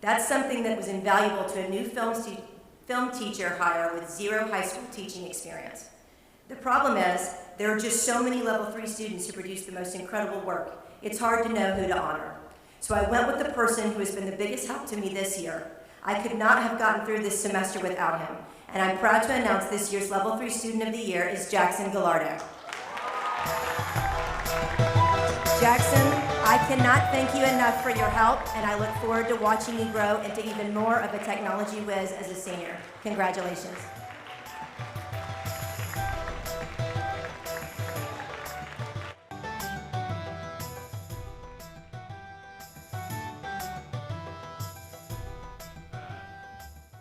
That's something that was invaluable to a new film teacher hire with 0 high school teaching experience. The problem is, there are just so many Level 3 students who produce the most incredible work. It's hard to know who to honor. So I went with the person who has been the biggest help to me this year. I could not have gotten through this semester without him, and I'm proud to announce this year's Level 3 Student of the Year is Jackson Gallardo. Jackson, I cannot thank you enough for your help, and I look forward to watching you grow into even more of a technology whiz as a senior. Congratulations.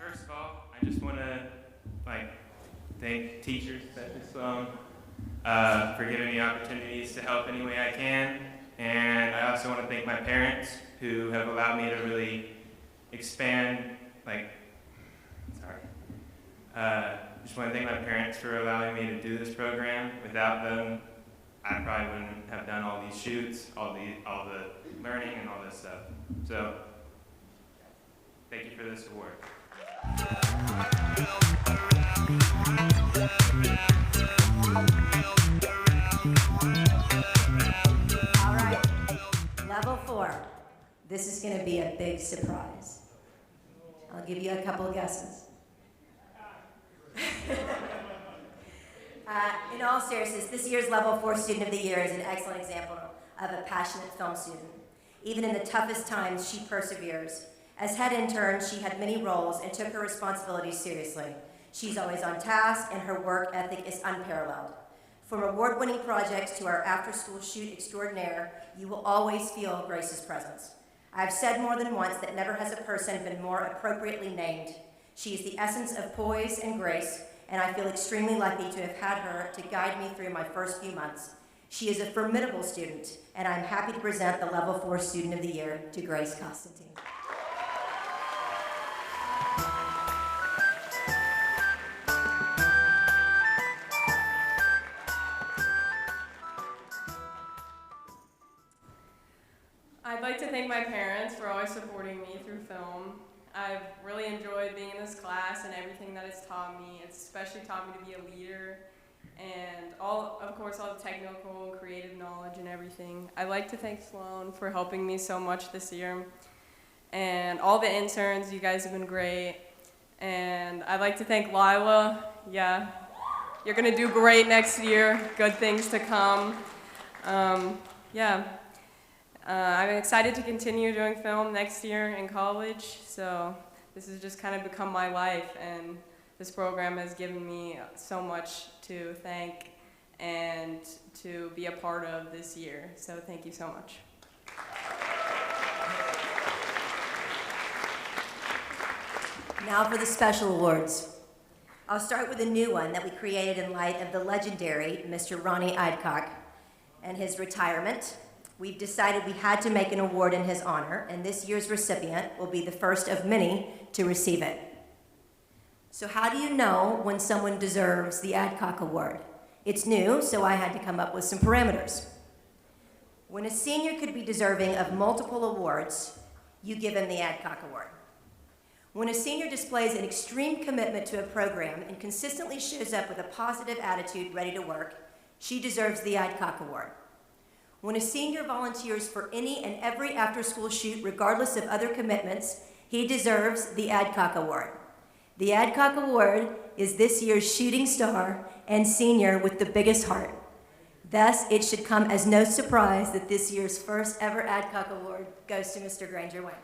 First of all, I just want to thank teachers at this for giving me opportunities to help any way I can, and I also want to thank my parents who have allowed me to really expand. Just want to thank my parents for allowing me to do this program. Without them, I probably wouldn't have done all these shoots, all the learning, and all this stuff. So, thank you for this award. All right, level 4. This is going to be a big surprise. I'll give you a couple of guesses. In all seriousness, this year's level 4 student of the year is an excellent example of a passionate film student. Even in the toughest times, she perseveres. As head intern, she had many roles and took her responsibilities seriously. She's always on task, and her work ethic is unparalleled. From award-winning projects to our after-school shoot extraordinaire, you will always feel Grace's presence. I've said more than once that never has a person been more appropriately named. She is the essence of poise and grace, and I feel extremely lucky to have had her to guide me through my first few months. She is a formidable student, and I'm happy to present the Level 4 Student of the Year to Grace Constantine. I'd like to thank my parents for always supporting me through film. I've really enjoyed being in this class and everything that it's taught me. It's especially taught me to be a leader and of course, all the technical and creative knowledge and everything. I'd like to thank Sloan for helping me so much this year. And all the interns, you guys have been great. And I'd like to thank Lila. Yeah, you're gonna do great next year. Good things to come. I'm excited to continue doing film next year in college, so this has just kind of become my life, and this program has given me so much to thank and to be a part of this year, so thank you so much. Now for the special awards. I'll start with a new one that we created in light of the legendary Mr. Ronnie Idcock and his retirement. We've decided we had to make an award in his honor, and this year's recipient will be the first of many to receive it. So how do you know when someone deserves the Adcock Award? It's new, so I had to come up with some parameters. When a senior could be deserving of multiple awards, you give him the Adcock Award. When a senior displays an extreme commitment to a program and consistently shows up with a positive attitude ready to work, she deserves the Adcock Award. When a senior volunteers for any and every after-school shoot, regardless of other commitments, he deserves the Adcock Award. The Adcock Award is this year's shooting star and senior with the biggest heart. Thus, it should come as no surprise that this year's first ever Adcock Award goes to Mr. Granger Wayne.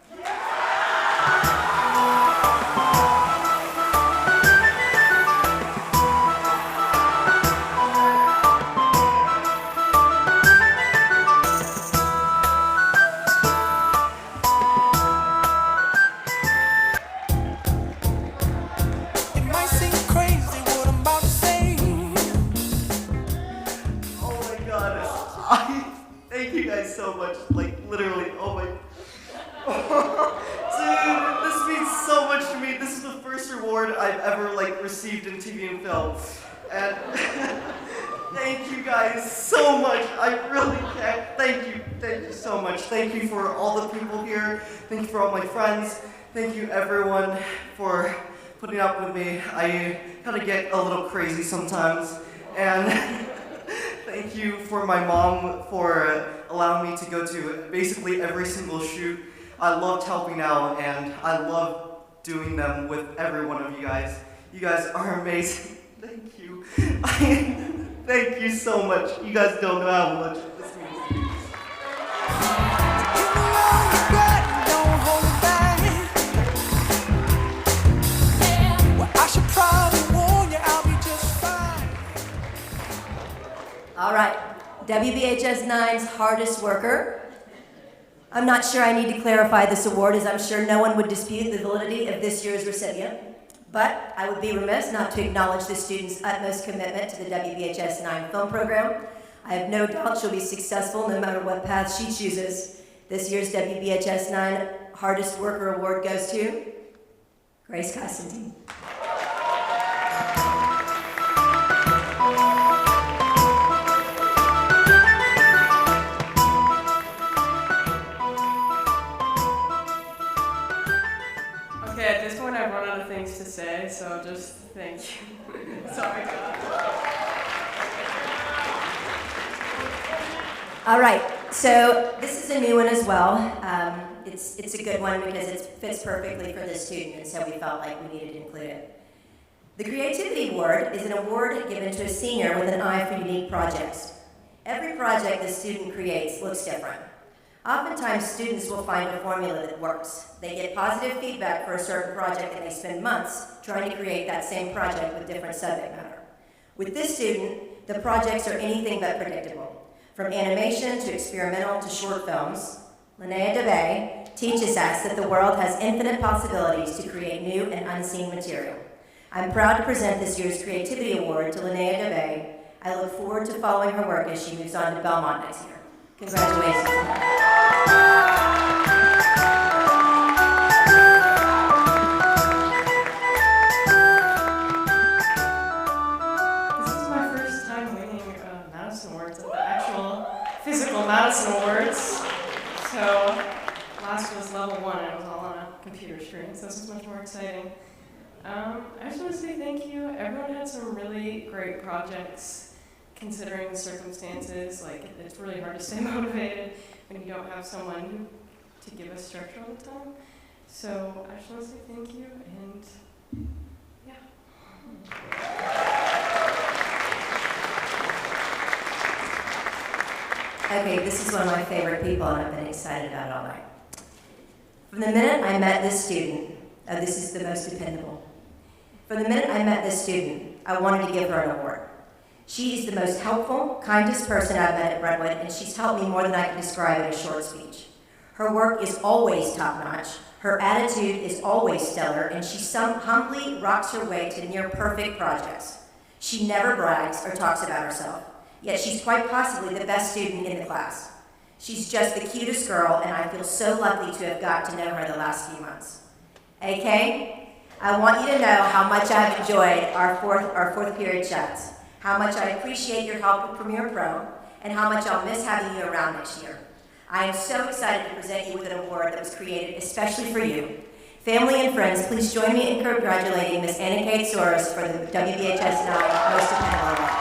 Thank you guys so much, literally, oh my, dude, this means so much to me. This is the first award I've ever, received in TV and film, and thank you guys so much. I really can't, thank you so much. Thank you for all the people here, thank you for all my friends, thank you everyone for putting up with me. I kind of get a little crazy sometimes, and thank you for my mom for allowing me to go to basically every single shoot. I loved helping out, and I love doing them with every one of you guys. You guys are amazing. Thank you. Thank you so much. You guys don't know how much this means to me. WBHS 9's hardest worker. I'm not sure I need to clarify this award, as I'm sure no one would dispute the validity of this year's recipient. But I would be remiss not to acknowledge this student's utmost commitment to the WBHS 9 film program. I have no doubt she'll be successful no matter what path she chooses. This year's WBHS 9 Hardest Worker Award goes to Grace Constantine. Okay, at this point I've run out of things to say, so just thank you. Sorry, God. All right, so this is a new one as well. It's a good one because it fits perfectly for this student, and so we felt like we needed to include it. The Creativity Award is an award given to a senior with an eye for unique projects. Every project the student creates looks different. Oftentimes, students will find a formula that works. They get positive feedback for a certain project, and they spend months trying to create that same project with different subject matter. With this student, the projects are anything but predictable. From animation to experimental to short films, Linnea DeBay teaches us that the world has infinite possibilities to create new and unseen material. I'm proud to present this year's Creativity Award to Linnea DeBay. I look forward to following her work as she moves on to Belmont next year. Congratulations. Physical Madison Awards. So last was level 1 and it was all on a computer screen, so this is much more exciting. I just want to say thank you. Everyone had some really great projects considering the circumstances. Like, it's really hard to stay motivated when you don't have someone to give us structure all the time. So I just want to say thank you, and yeah. Okay, this is one of my favorite people, and I've been excited about it all night. From the minute I met this student, this is the most dependable. From the minute I met this student, I wanted to give her an award. She is the most helpful, kindest person I've met at Brentwood, and she's helped me more than I can describe in a short speech. Her work is always top-notch, her attitude is always stellar, and she humbly rocks her way to near-perfect projects. She never brags or talks about herself. Yet she's quite possibly the best student in the class. She's just the cutest girl, and I feel so lucky to have got to know her the last few months. AK, I want you to know how much I've enjoyed our fourth period chats, how much I appreciate your help with Premiere Pro, and how much I'll miss having you around next year. I am so excited to present you with an award that was created especially for you. Family and friends, please join me in congratulating Miss Anna Kate Soros for the WBHS 9 Most Dependable Award.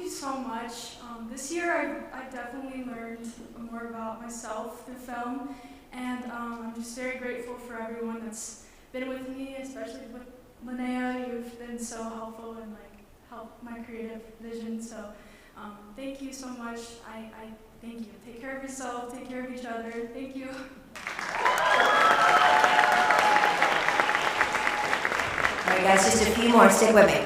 So much. This year I definitely learned more about myself through film, and I'm just very grateful for everyone that's been with me, especially with Linnea. You've been so helpful and helped my creative vision, so thank you so much. I thank you. Take care of yourself, take care of each other. Thank you. All right guys, just a few more, stick with me.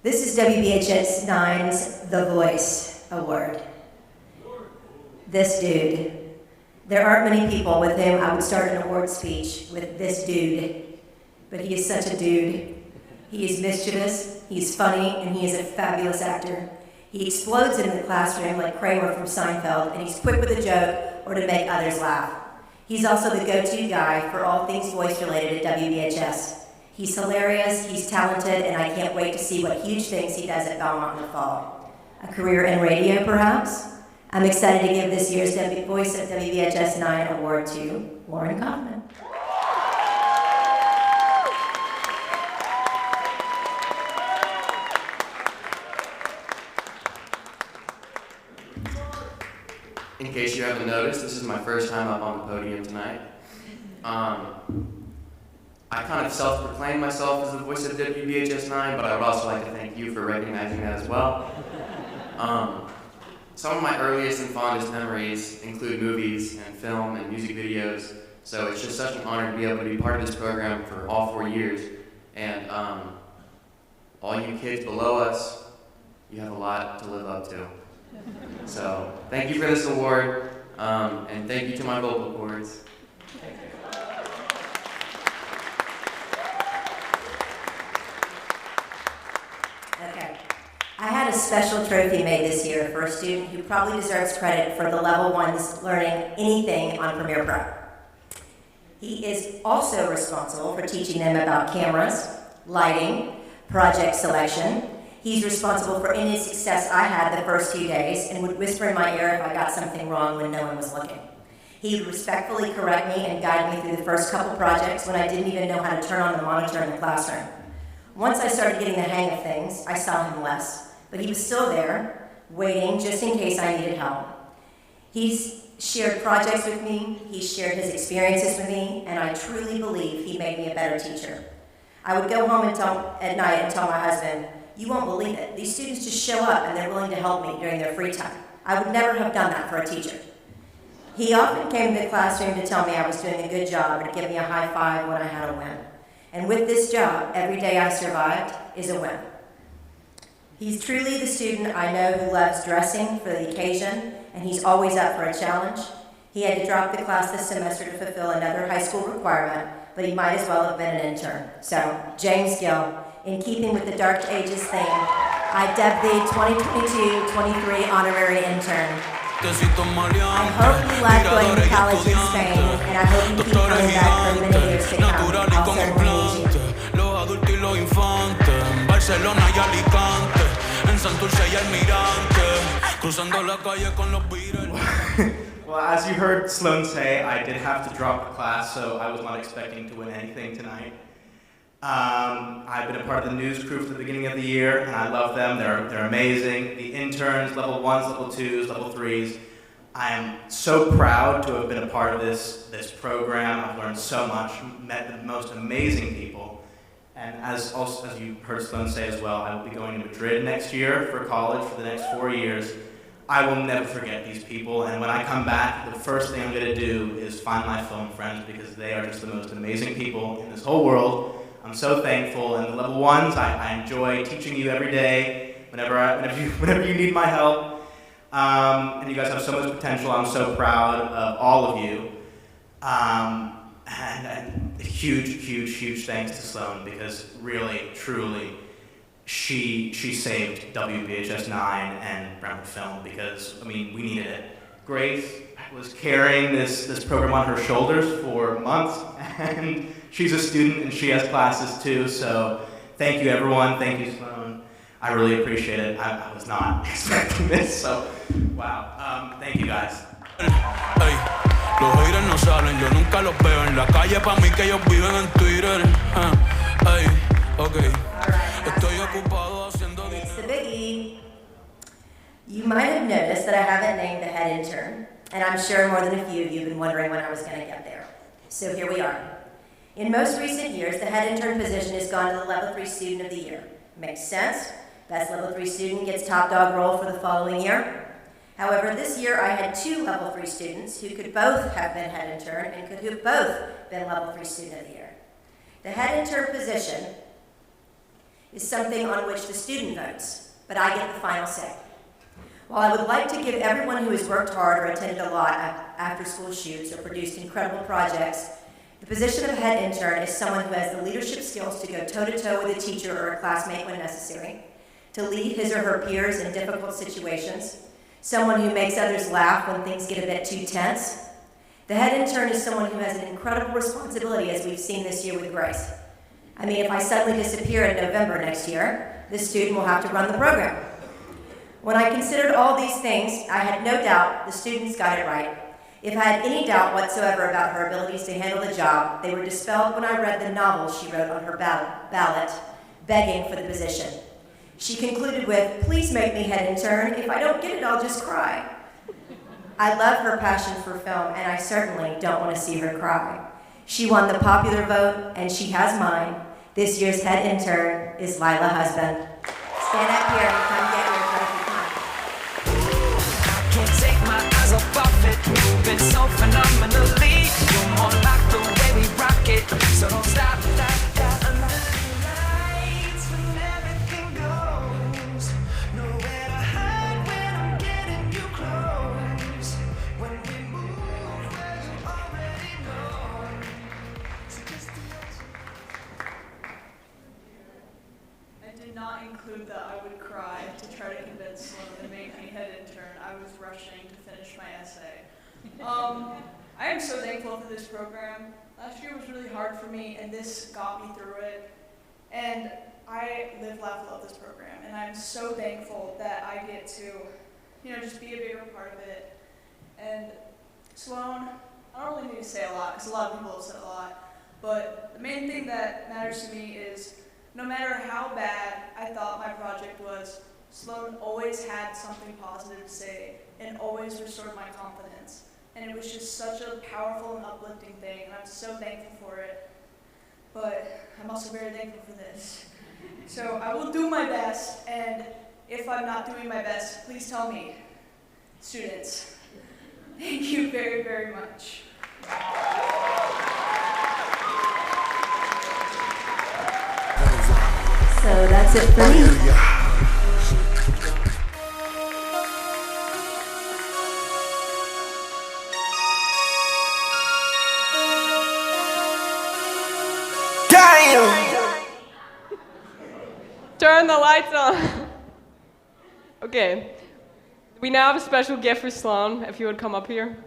This is WBHS 9's The Voice Award. This dude. There aren't many people with whom I would start an award speech with this dude, but he is such a dude. He is mischievous, he's funny, and he is a fabulous actor. He explodes in the classroom like Kramer from Seinfeld, and he's quick with a joke or to make others laugh. He's also the go-to guy for all things voice related at WBHS. He's hilarious, he's talented, and I can't wait to see what huge things he does at Belmont in the fall. A career in radio, perhaps? I'm excited to give this year's Voice of WBHS 9 award to Lauren Kaufman. In case you haven't noticed, this is my first time up on the podium tonight. I kind of self-proclaim myself as the voice of WBHS 9, but I would also like to thank you for recognizing that as well. Some of my earliest and fondest memories include movies and film and music videos So it's just such an honor to be able to be part of this program for all 4 years. And all you kids below us, you have a lot to live up to. So thank you for this award, and thank you to my vocal cords. Okay. I had a special trophy made this year for a student who probably deserves credit for the level ones learning anything on Premiere Pro. He is also responsible for teaching them about cameras, lighting, project selection. He's responsible for any success I had the first few days and would whisper in my ear if I got something wrong when no one was looking. He would respectfully correct me and guide me through the first couple projects when I didn't even know how to turn on the monitor in the classroom. Once I started getting the hang of things, I saw him less, but he was still there, waiting just in case I needed help. He's shared projects with me, he's shared his experiences with me, and I truly believe he made me a better teacher. I would go home at night and tell my husband, "You won't believe it, these students just show up and they're willing to help me during their free time. I would never have done that for a teacher." He often came to the classroom to tell me I was doing a good job or to give me a high five when I had a win. And with this job, every day I survived is a win. He's truly the student I know who loves dressing for the occasion, and he's always up for a challenge. He had to drop the class this semester to fulfill another high school requirement, but he might as well have been an intern. So, James Gill, in keeping with the Dark Ages theme, I dubbed the 2022-23 honorary intern. I hope you like going to college in Spain, and I hope you keep coming back for many years to come. I'll certainly need you. Los adultos y los infantes, en Barcelona y Alicante, en Santurce y Almirante, cruzando la calle con los Beatles. Well, as you heard Sloan say, I did have to drop the class, so I was not expecting to win anything tonight. I've been a part of the news crew from the beginning of the year, and I love them. They're amazing. The interns, level 1s, level 2s, level 3s. I am so proud to have been a part of this program. I've learned so much, met the most amazing people. And as you heard Sloan say as well, I will be going to Madrid next year for college for the next 4 years. I will never forget these people, and when I come back, the first thing I'm going to do is find my film friends because they are just the most amazing people in this whole world. I'm so thankful, and the level 1s, I enjoy teaching you every day, whenever you need my help. And you guys have so much potential. I'm so proud of all of you. And a huge thanks to Sloan because really, truly, she saved WBHS 9 and Brentwood Film because, I mean, we needed it. Grace was carrying this program on her shoulders for months, and she's a student and she has classes too, so thank you everyone, thank you Sloan. I really appreciate it. I was not expecting this, so wow. Thank you guys. Los haters no salen, yo nunca los veo en la calle, pa' mí que ellos viven en Twitter. Okay. Estoy ocupado haciendo dinero. It's the biggie. You might have noticed that I haven't named the head intern, and I'm sure more than a few of you have been wondering when I was going to get there. So here we are. In most recent years, the head intern position has gone to the level 3 student of the year. Makes sense. Best level 3 student gets top dog role for the following year. However, this year I had 2 level 3 students who could both have been head intern and could have both been level 3 student of the year. The head intern position is something on which the student votes, but I get the final say. While I would like to give everyone who has worked hard or attended a lot of after-school shoots or produced incredible projects, the position of head intern is someone who has the leadership skills to go toe-to-toe with a teacher or a classmate when necessary, to lead his or her peers in difficult situations, someone who makes others laugh when things get a bit too tense. The head intern is someone who has an incredible responsibility, as we've seen this year with Grace. I mean, if I suddenly disappear in November next year, this student will have to run the program. When I considered all these things, I had no doubt the students got it right. If I had any doubt whatsoever about her abilities to handle the job, they were dispelled when I read the novel she wrote on her ballot, begging for the position. She concluded with, "Please make me head intern. If I don't get it, I'll just cry." I love her passion for film, and I certainly don't want to see her cry. She won the popular vote, and she has mine. This year's head intern is Lila Husband. Stand up here and come get your trophy. Come on. Can't take my eyes off of it. it. Moving so phenomenally. You're more like the way we rock it. So don't stop, stop, stop. Under the lights when everything goes. Nowhere to hide when I'm getting you close. When we move where you already know. So just I did not include that I would cry to try to convince Sloan to make me head intern. I was rushing to finish my essay. I am so thankful for this program. Last year was really hard for me, and this got me through it. And I live, laugh, love this program, and I'm so thankful that I get to, just be a bigger part of it. And Sloan, I don't really need to say a lot, because a lot of people have said a lot, but the main thing that matters to me is no matter how bad I thought my project was, Sloan always had something positive to say and always restored my confidence. And it was just such a powerful and uplifting thing, and I'm so thankful for it. But I'm also very thankful for this. So I will do my best, and if I'm not doing my best, please tell me, students. Thank you very, very much. So that's it for me. Turn the lights on. Okay. We now have a special gift for Sloan, if you would come up here.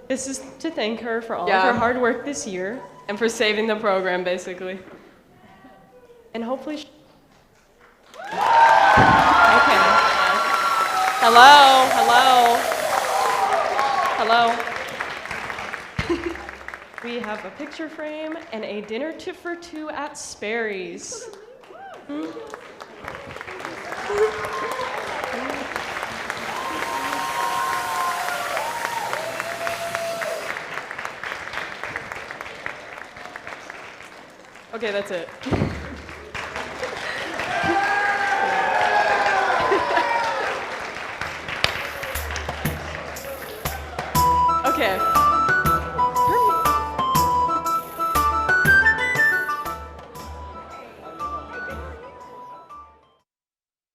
This is to thank her for all of her hard work this year and for saving the program, basically. And hopefully Okay. Hello, hello. We have a picture frame and a dinner tip for two at Sperry's. Okay, that's it.